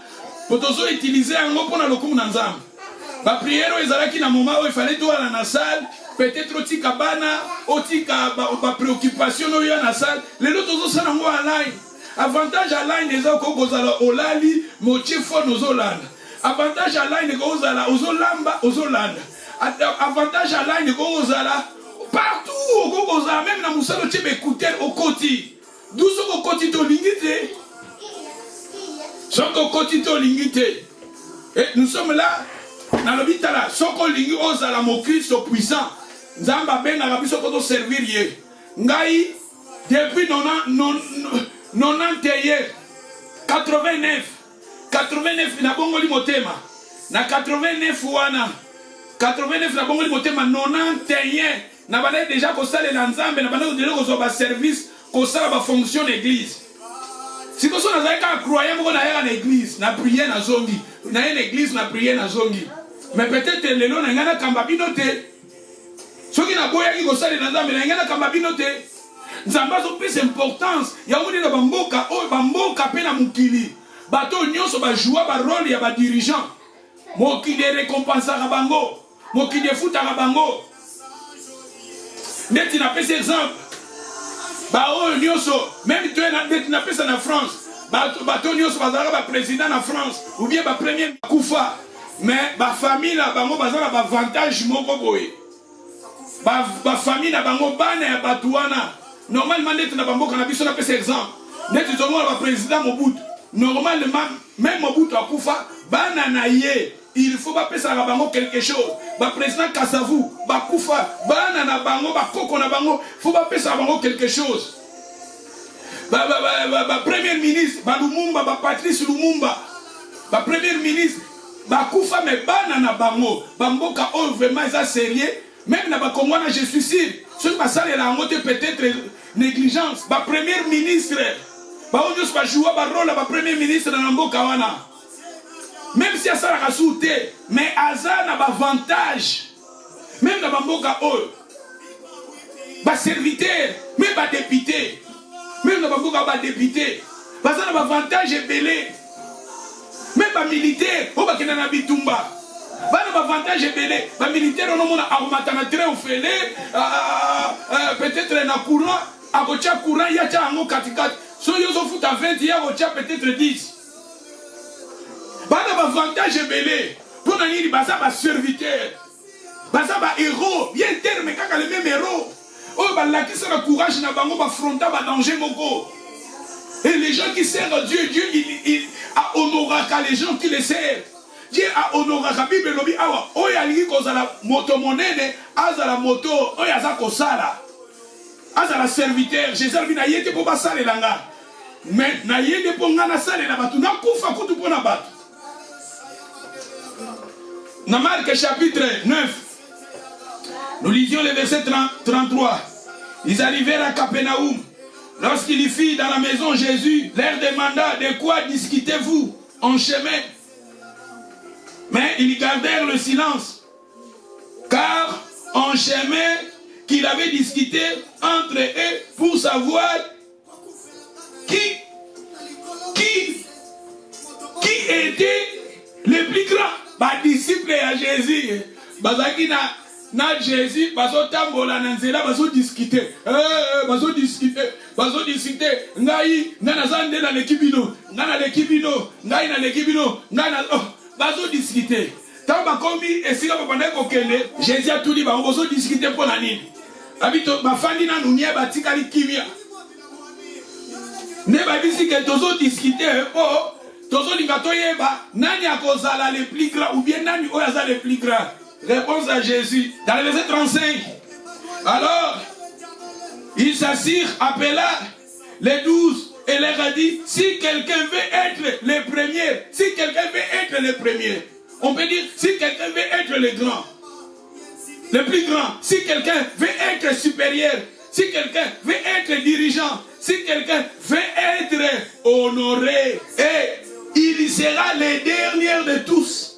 pour tozo utiliser yango pona lokumu na nzambe ba prière ezalaki na moment où il fallait tout aller na salle peut-être otika bana otika ba préoccupation no ya na salle lelo tozo sala ngo en line avantage à line ezo ko kozala olali motie fo nozolanda avantage à l'aide ozala ozolamba ozolanda avantage à l'aide ozala partout ozala même na musalo tie écouter au côté douce au côté to lingité soko côté to lingité et nous sommes là dans l'hôpital là soko lingi ozala mon Christ puissant nzamba benga biso ko to servir ye ngai depuis 89 na bongoli motema na 89 wana 89 na bongoli motema 91 na bale déjà ko sala na nzambe na bale déjà ko zo ba service ko sala ba fonction d'église si ko so na zaika croyant ko na yaka na église na prière na zongi na une église na prière na zongi mais peut-être lelo na ngana kamba binote soki na boya ki ko sala na nzambe na ngana kamba binote nzamba zo pesa importance ya moni na bamboka o bamboka pe na mukili bato nyonso ba joua ba rôle ya ba dirigeant mokili récompensera bango mokili futaka bango neti na pesa exemple ba o nyonso même toi na neti na pesa na France bato nyonso bazalaka ba président na France ou bien ba premier kufa mais ba famille na bango bazala ba avantage moko boye ba famille na bango bana ya bato wana normalement neti na bamboka na biso na pesa exemple neti zongo ba président Mobutu normalement même Mobutu akufa bana na ye il faut pas pesa na bango quelque chose ba président Kasavu ba kufa bana na bango ba koko na bango faut pas pesa na bango quelque chose ba premier ministre ba Lumumba ba Patrice Lumumba ba premier ministre ba kufa mais bana na bango bamboka o vraiment ça sérieux même na ba Congo na je suis sûr ceux qui passent la ngote peut-être négligence ba premier ministre ba onyo ba jouer ba rôle ba premier ministre na mboka wana même si ça la souté mais aza na ba avantage même na mboka o ba serviteur même ba député même na mboka ba député ba za na ba avantage belé même ba militaire o ba kena na bitumba ba na ba avantage belé ba militaire on mona armata na très ofele peut-être na courant akocha courant ya cha ngo katikati so yo zo futa 20 ya akocha peut-être 10 ba na ba avantage belé pour na nini baza ba serviteur baza ba héros bien terme kaka le même héros oh ba la qui sera courage na bango ba fronta ba danger moko et les gens qui servent Dieu il a honoré les gens qui les servent Dieu a honoré la Bible lobi awa o ya lingi ko zala moto monene azala moto o ya za ko sala azala serviteur Jésus bina yete po ba sala langa mais na yende po ngana sala na batu na kufa kutu po na batu na Marc chapitre 9 nous lisions le verset 33 ils arrivèrent à Capernaum lorsqu'il y fit dans la maison Jésus leur demanda de quoi discutez-vous en chemin. Mais ils gardèrent le silence, car en chemin qu'il avait discuté entre eux pour savoir qui était le plus grand. Bah, disciple à Jésus, bazaki na Jésus, bazo tambola na nzela bazo discuter, ngai nana zande na lekibino, nana lekibino, ngai na lekibino, nana bazo discuter. Tant bakomi esika babanda kokende, Jésus a tout dit ba bazo discuter pour la nini. Abito bafandi na nunia batikali kimia. Ne babisi ke tozo discuter oh tozo lingato yeba nani akozala le plus grand ou bien nani oyaza le plus grand. Réponse à Jésus dans le verset 35. Alors il s'assirent, appela les 12 et leur a dit si quelqu'un veut être le premier, si quelqu'un veut être le premier, on peut dire si quelqu'un veut être le grand, le plus grand, si quelqu'un veut être supérieur, si quelqu'un veut être dirigeant, si quelqu'un veut être honoré, et il sera le dernier de tous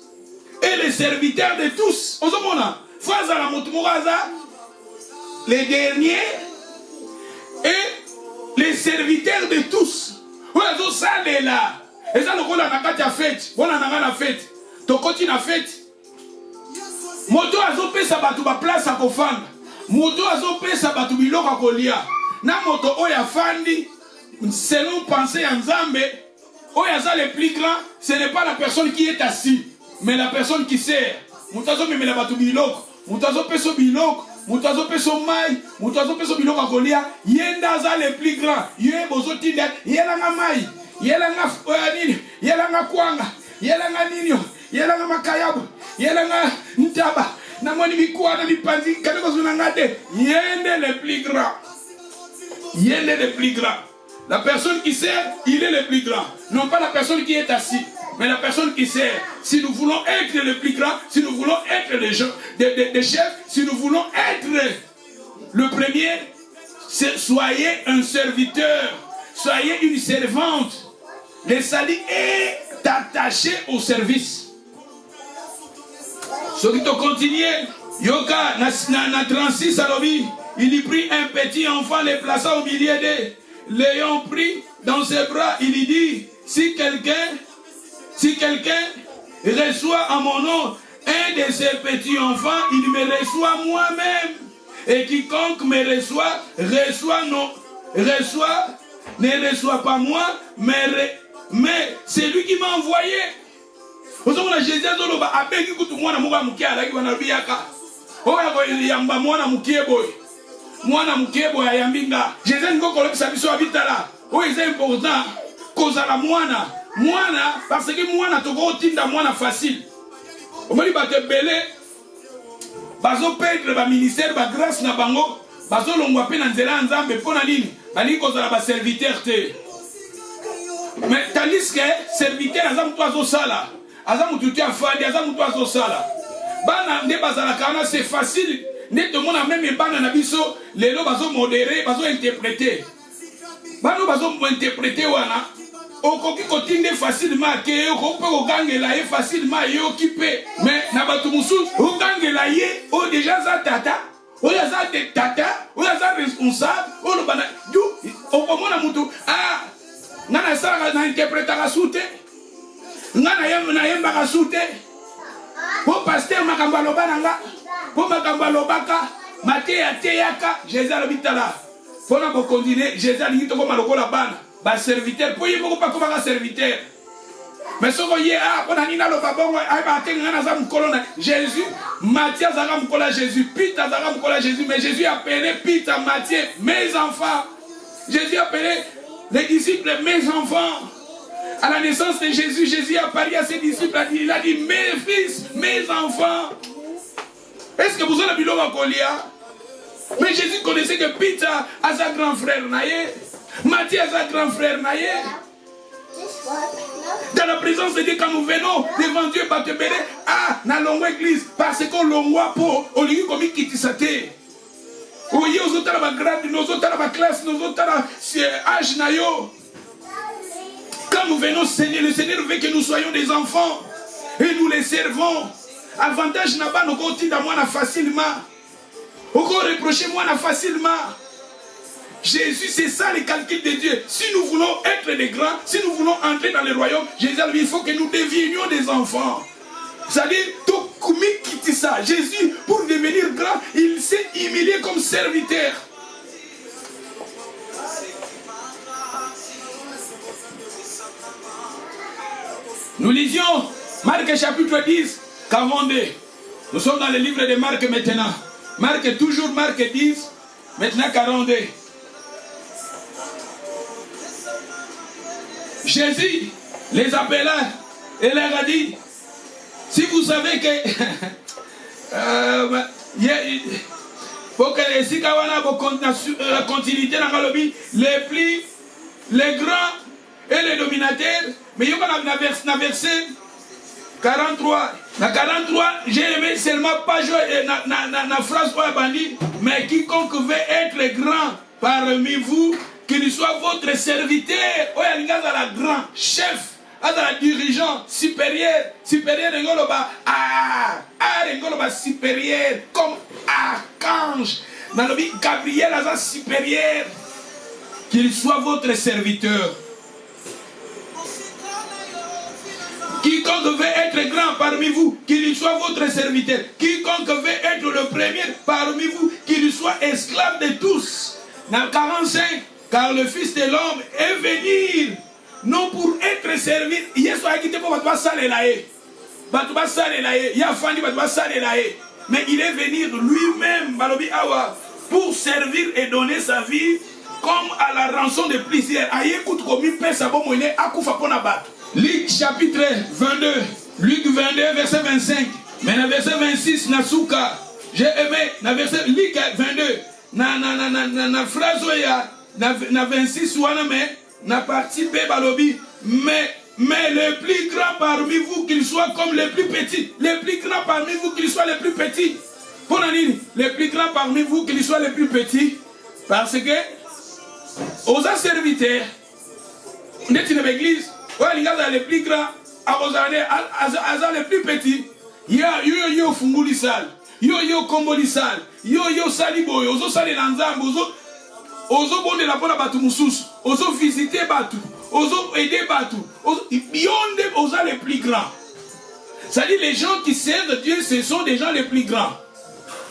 et le serviteur de tous. On se mona, les derniers et les serviteurs de tous. On ça là. Et ça le rôle à la fête. On a la fête. To continue la fête. Moto azo pesa batu ba place à kofanda. Moto azo pesa batu biloko kolia. Na moto oya fandi selon pensée en Nzambe. Oya za le plus grand, ce n'est pas la personne qui est assise. mais la personne qui sert, mutazo memela batu biloko, mutazo peso biloko, mutazo peso mai, mutazo peso biloko akolia, yenda za le plus grand, yé bozo tinda, yelanga mai, yelanga nini, yelanga kwanga, yelanga ninyo, yelanga makayabu, yelanga ntaba, na mwani mikuana mipanzi, kadeko zunangate, yende le plus grand. Yende le plus grand. La personne qui sert, il est le plus grand. Non pas la personne qui est assise, mais la personne qui sert. Si nous voulons être le plus grand, si nous voulons être des chefs, si nous voulons être le premier, soyez un serviteur, soyez une servante. Le salut est attaché au service. Ce qui te continue, Yoka, na 36 alobi, il y prit un petit enfant, le plaça au milieu d'eux. L'ayant pris dans ses bras, il lui dit, si quelqu'un reçoit à mon nom un de ces petits enfants, il me reçoit moi-même. Et quiconque me reçoit, ne reçoit pas moi, mais c'est lui qui m'a envoyé. Vous savez, Jésus a dit, avec tout le monde, mwana mukebo ya yambinga Jésus ngo kolekisa biso abitala o c'est important kozala mwana parce que mwana toko tinda mwana facile omali bato belé bazo perdre ba ministère ba grâce na bango bazo longwa pe na nzela nzambe pona nini bali kozala ba serviteur te mais tandis que serviteur azamu to azo sala azamu tuti afadi azamu to azo sala bana nde bazala kana c'est facile. Net de mon même bana na biso lelo bazo modérer bazo interpréter bano bazo interpréter wana okoki kotinde facilement ke ko gangela ye facilement ye occupé mais na batu mususu o gangela ye o déjà za tata o ya za de tata o ya za responsable o lo bana du o komona mutu ngana sala na interpréter ka soute ngana yemba ka soute po pasteur makamba lo bananga pour makamba lobaka mateya teyaka Jésus a l'habitala pour na continuer Jésus a dit to comme lokola bana ba serviteur pour yimo pas comme un serviteur mais ce qu'on y a pour nina lo babongo ay ba tenga na za mkolona Jésus Matthieu za mkola Jésus Peter za mkola Jésus mais Jésus a appelé Peter Matthieu mes enfants Jésus a appelé les disciples mes enfants. À la naissance de Jésus, Jésus a parlé à ses disciples, il a dit mes fils, mes enfants. Est-ce que vous avez vu l'homme à Colia? Mais Jésus connaissait que Peter a sa grand frère Naye, Matthieu a sa grand frère Naye. Dans la présence de Dieu, quand nous venons devant Dieu, par te bénir, dans longue église, parce qu'on l'onvoie pour, au lieu comme il quitte sa tête. Oui, aux autres, la grade, nos autres, la classe, nos autres, âge, nayo. Quand nous venons, Seigneur, le Seigneur veut que nous soyons des enfants et nous les servons. Avantage n'a pas nos côtés dans moi facilement. Encore reprocher moi facilement. Jésus, c'est ça le calcul de Dieu. Si nous voulons être des grands, si nous voulons entrer dans le royaume, Jésus il faut que nous devenions des enfants. C'est-à-dire, ça. Jésus, pour devenir grand, il s'est humilié comme serviteur. Nous lisions Marc chapitre 10, 42. Nous sommes dans le livre de Marc maintenant. Marc, toujours Marc 10, maintenant 42. Jésus les appela et leur a dit, si vous savez que pour que les Sikawana la continuité dans le lobby, les grands et les dominateurs, mais il y a un verset 43. Dans 43, j'ai aimé seulement pas jouer la phrase pour bandit, mais quiconque veut être grand parmi vous, qu'il soit votre serviteur, ou il y a la grand chef, la dirigeant supérieur, supérieur, comme archange, dans le but Gabriel a supérieur, qu'il soit votre serviteur. Quiconque veut être grand parmi vous, qu'il soit votre serviteur. Quiconque veut être le premier parmi vous, qu'il soit esclave de tous. Dans 45, car le Fils de l'homme est venu, non pour être servi. Yesu a quitté pour toi ça les laïcs. mais il est venu lui-même pour servir et donner sa vie comme à la rançon de plusieurs. Luc chapitre 22, Luc 22 verset 25, mais dans verset 26 Nasuka, j'ai aimé dans verset Luc 22 na phrase na 26 wana mais na partie B balobi mais le plus grand parmi vous qu'il soit comme les plus petits, le plus grand parmi vous qu'il soit les plus petits. Pour dire le plus grand parmi vous qu'il soit les plus petits, parce que aux serviteurs on est dans l'église, ouais, les plus grands, les plus petits, yo funguli sal, yo komboli sal, yo sali boy, ozo sali nanzambe, ozo bonde la pona batu mususu, ozo visiter batu, ozo aider batu, bionde ozo les plus grands. C'est-à-dire les gens qui servent Dieu, ce sont des gens les plus grands.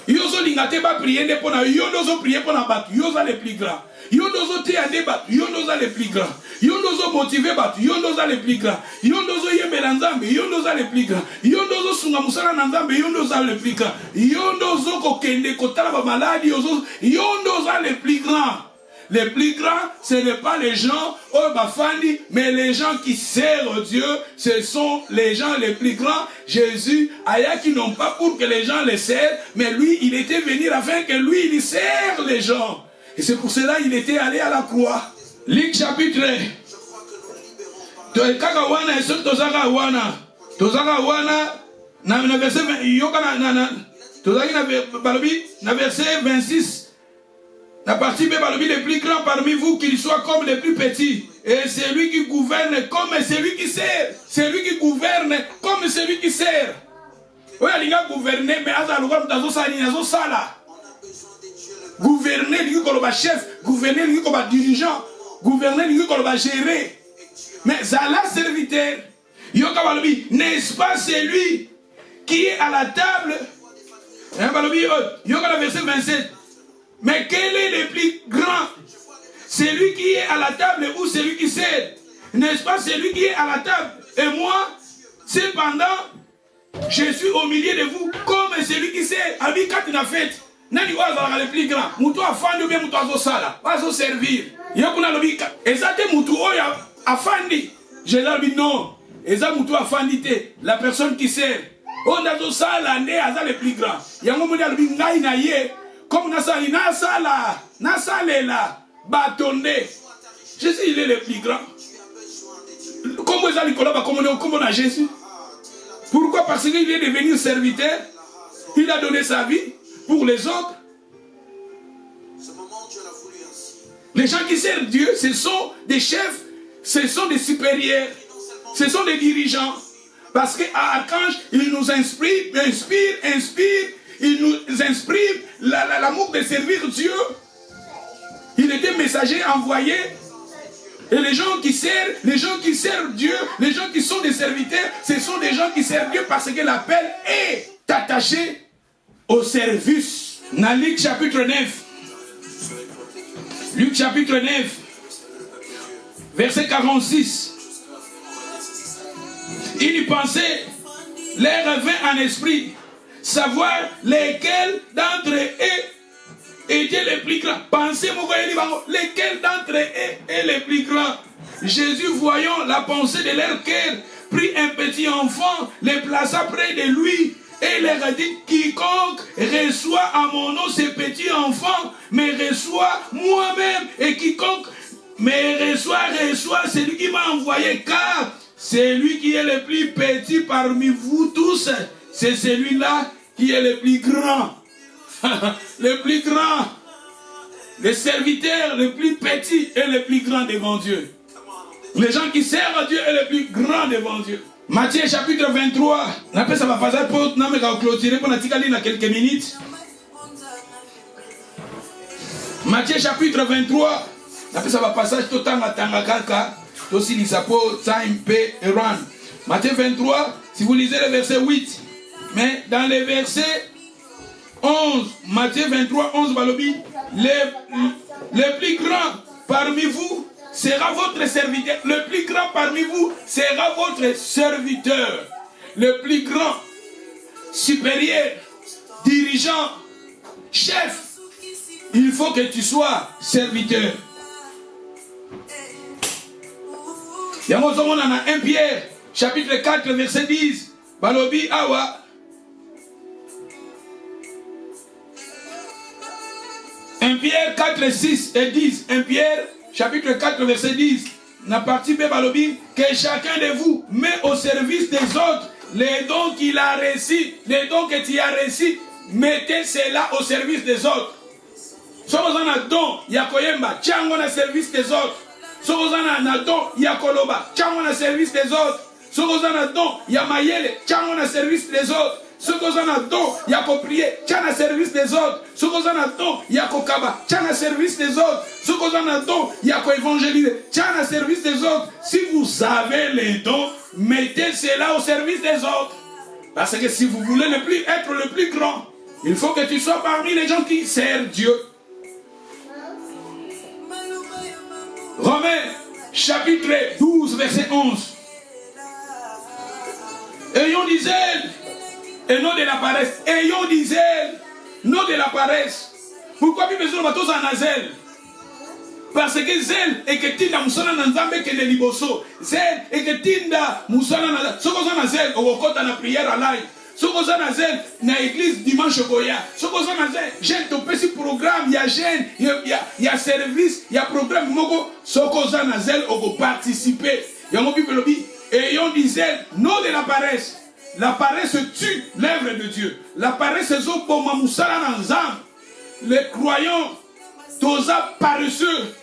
Yozo lingate ba prier pour na yozo prier pour na batu, yozo les plus grands. Yozo te ande batu, yozo les plus grands. Yozo motiver batu, yozo les plus grands. Yozo yembela nzambe, yozo les plus grands. Yozo sunga musala na nzambe, yozo les plus grands. Yozo kokende kotala ba maladi, yozo les plus grands. Les plus grands, ce n'est pas les gens, mais les gens qui servent Dieu, ce sont les gens les plus grands. Jésus, qui n'ont pas pour que les gens les servent, mais lui, il était venu afin que lui, il serve les gens. Et c'est pour cela qu'il était allé à la croix. Luc chapitre. Verset 26. La partie B, les plus grands parmi vous, qu'ils soient comme les plus petits. Et c'est lui qui gouverne comme celui qui sert. C'est lui qui gouverne comme celui qui sert. Oui, il a gouverné, mais gouverner, lui comme chef, gouverner, lui comme dirigeant, gouverner, lui comme gérer. Mais Zala serviteur, n'est-ce pas celui qui est à la table? Verset 27. Mais quel est le plus grand? Celui qui est à la table ou celui qui sert? N'est-ce pas celui qui est à la table? Et moi, cependant, je suis au milieu de vous comme celui qui sert. Ami, quand tu as fait, nani oazala le plus grand? Moutou afandi ou bien moutou azosala? Azo servir. Yokuna lobi, ezate moutou oya afandi. Je leur dis non. Eza moutou afandi te. La personne qui sert. On a azosala ne aza le plus grand. Yango moudia lobi ngai na ye. Comme Nasali, Nasalela, Batonde. Jésus, il est le plus grand. Comment est-ce comme on a Jésus? Pourquoi? Parce qu'il est devenu serviteur. Il a donné sa vie pour les autres. Les gens qui servent Dieu, ce sont des chefs, ce sont des supérieurs, ce sont des dirigeants. Parce qu'à Archange, il nous inspire. Il nous inspire l'amour de servir Dieu. Il était messager envoyé. Et les gens qui servent Dieu, les gens qui sont des serviteurs, ce sont des gens qui servent Dieu parce que l'appel est attaché au service. Dans Luc chapitre 9. Luc chapitre 9. Verset 46. Il y pensait, leur revint en esprit. Savoir lesquels d'entre eux étaient les plus grands. Pensez, lesquels d'entre eux est les plus grands. Jésus, voyant la pensée de leur cœur, prit un petit enfant, le plaça près de lui et leur a dit, quiconque reçoit à mon nom ce petit enfant, me reçoit moi-même, et quiconque me reçoit celui qui m'a envoyé, car c'est lui qui est le plus petit parmi vous tous. C'est celui-là qui est le plus grand. Le plus grand. Le serviteur le plus petit et le plus grand devant Dieu. Les gens qui servent Dieu est le plus grand devant Dieu. Matthieu chapitre 23. Ça va passer pour clôturer pour quelques minutes. Matthieu chapitre 23. Ça va passer tout le temps à Tangakaka. Aussi l'Isapo, Time, P, Iran. Matthieu 23, si vous lisez le verset 8. Mais dans le verset 11, Matthieu 23, 11, Balobi, le plus grand parmi vous sera votre serviteur. Le plus grand parmi vous sera votre serviteur. le plus grand, supérieur, dirigeant, chef, il faut que tu sois serviteur. Il y a un 1 Pierre, chapitre 4, verset 10. Balobi awa. 1 Pierre 4, 6 et 10. 1 Pierre, chapitre 4, verset 10. Na partie B balobi, que chacun de vous met au service des autres les dons qu'il a reçus, les dons que tu as reçus, mettez cela au service des autres. Si vous avez un don, il y a koyemba, tiens on a service des autres. Si vous avez un don, il y a koloba, tiens on a service des autres. Si vous avez un don, il y a mayele, tiens on a service des autres. Si vous avez un don, il y a prier, tiens on a service des autres. Si vous avez un don, il y a kaba, tiens on a service des autres. Si vous avez un don, il y a évangéliser, tiens on a service des autres. Si vous avez les dons, mettez cela au service des autres. Parce que si vous voulez être le plus grand, il faut que tu sois parmi les gens qui servent Dieu. Romains, chapitre 12, verset 11. Ayons des ailes et non de la paresse. Ayons des ailes, non de la paresse. Pourquoi plus besoin de tous en zèle? Parce que zèle et que tinda musala na nzambe que ne liboso. Zèle et que tinda musala na soko za zèle au kota na prière à l'ail. Soko za zèle na église dimanche goya. Soko za zèle, j'ai ton petit programme, il y a jeune, il y a service, il y a programme moko soko za zèle au participer. Yango Bible lobi ayons des zèle non de la paresse. La paresse tue l'œuvre de Dieu. La paresse est au bon musala na nzambe. Les croyants toza paresseux.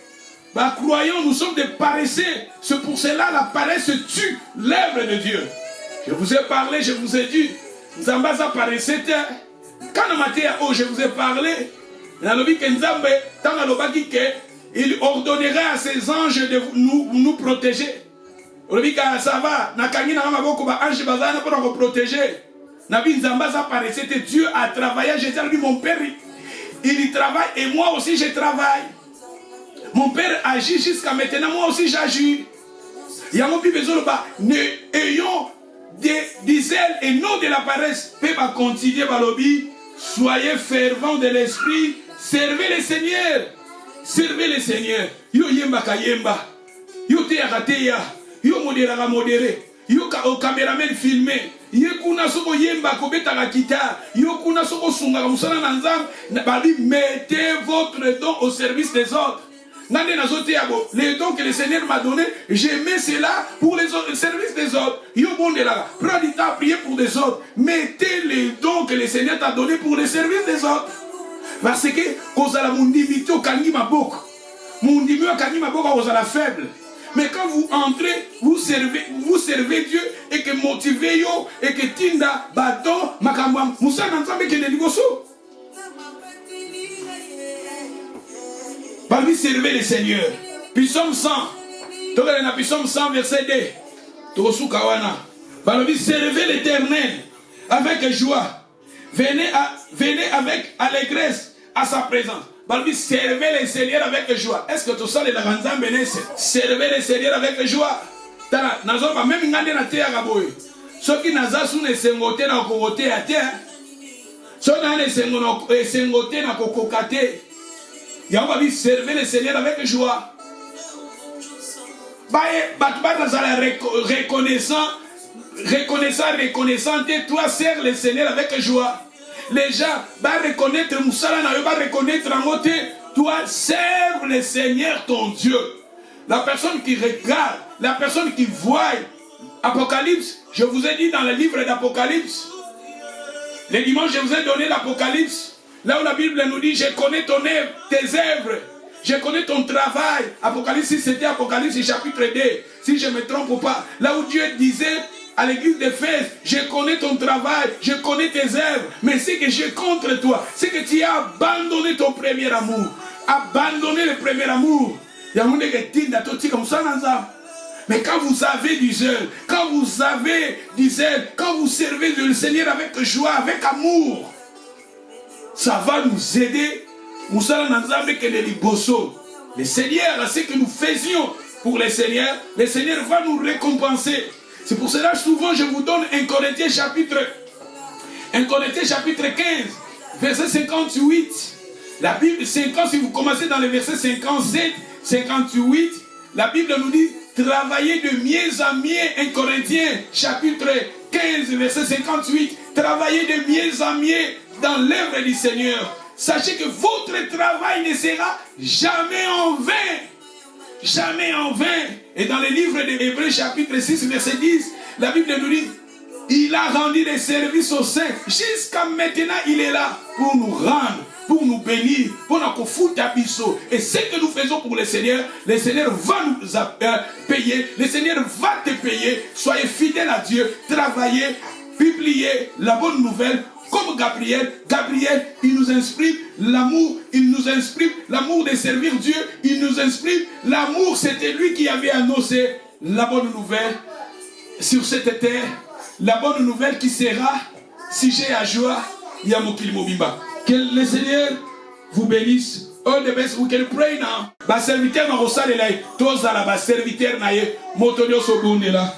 Bah, croyons, nous sommes des paresseux. C'est pour cela la paresse tue l'œuvre de Dieu. Je vous ai parlé, je vous ai dit, Nzambaza paresseux. Quand je vous ai parlé, il ordonnerait à ses anges de nous protéger. Ça va, ange pour nous protéger. Nzambaza paresseux, Dieu a travaillé. J'ai dit, mon père, il travaille et moi aussi je travaille. Mon père agit jusqu'à maintenant, moi aussi j'agis. Il y a mon besoin de ayons des ailes et non de la paresse. Peut continuer par lobby. Soyez fervents de l'esprit. Servez le Seigneur. Servez le Seigneur. Yo yemba kayemba. Yo te arateya. Yo modéra modéré. Yo caméraman filmé. Yo kuna soko yemba kobeta la guitare. Yo kuna soko sunga musala nanzam. Mettez votre don au service des autres. Les dons que le Seigneur m'a donnés, je mets cela pour le service des autres. Prends du temps à prier pour des autres. Mettez les dons que le Seigneur t'a donnés pour le service des autres. Parce que quand mon limité au kanima bok, mon limité au kanima bok vous la faible. Mais quand vous entrez, vous servez Dieu et que motivez yo et que tinda baton makamba musa n'entendez que les niveaux. Parmi servez le Seigneur. Psaume 100. Psaume 100 verset 2. Parmi servez l'Éternel avec joie. Venez avec allégresse à sa présence. Parmi servez le Seigneur avec joie. Est-ce que tu sens les laganzam benesse? Servez le Seigneur avec joie. Tana nazoba même ngande na te akaboy. Soki nazasu ne sengote na kokote ya te. So na ne sengote na kokokate. Yahweh servez le Seigneur avec joie. Reconnaissant, toi sers le Seigneur avec joie. Les gens vont reconnaître Moussala, va reconnaître en côté, toi sers le Seigneur ton Dieu. La personne qui regarde, la personne qui voit Apocalypse, je vous ai dit dans le livre d'Apocalypse, le dimanche je vous ai donné l'Apocalypse. Là où la Bible nous dit, je connais ton œuvre, tes œuvres, je connais ton travail. Apocalypse, c'était Apocalypse chapitre 2, si je ne me trompe pas. Là où Dieu disait à l'église d'Éphèse, je connais ton travail, je connais tes œuvres, mais ce que j'ai contre toi, c'est que tu as abandonné ton premier amour. Abandonné le premier amour. Mais quand vous avez du zèle, quand vous servez le Seigneur avec joie, avec amour, ça va nous aider. Le Seigneur, ce que nous faisions pour le Seigneur va nous récompenser. C'est pour cela souvent je vous donne 1 Corinthiens chapitre 15, verset 58. La Bible 50, si vous commencez dans le verset 57, 58, la Bible nous dit travaillez de mieux en mieux. 1 Corinthiens chapitre 15, verset 58. Travaillez de mieux en mieux dans l'œuvre du Seigneur. Sachez que votre travail ne sera jamais en vain. Jamais en vain. Et dans le livre de Hébreux chapitre 6, verset 10, la Bible nous dit il a rendu des services aux saints. Jusqu'à maintenant, il est là pour nous rendre, pour nous bénir, pour nous foutre à biseau. Et ce que nous faisons pour le Seigneur va nous payer. Le Seigneur va te payer. Soyez fidèles à Dieu. Travaillez, publiez la bonne nouvelle. Comme Gabriel, il nous inspire l'amour, l'amour de servir Dieu, il nous inspire l'amour, c'était lui qui avait annoncé la bonne nouvelle sur cette terre, la bonne nouvelle qui sera sujet à joie, Yamokil Mobimba. Que le Seigneur vous bénisse. All the best, we can pray now. Ba serviteur na rosalela, tous à la ba serviteur na ye, motonyo so bondela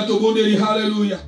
to bondeli, hallelujah.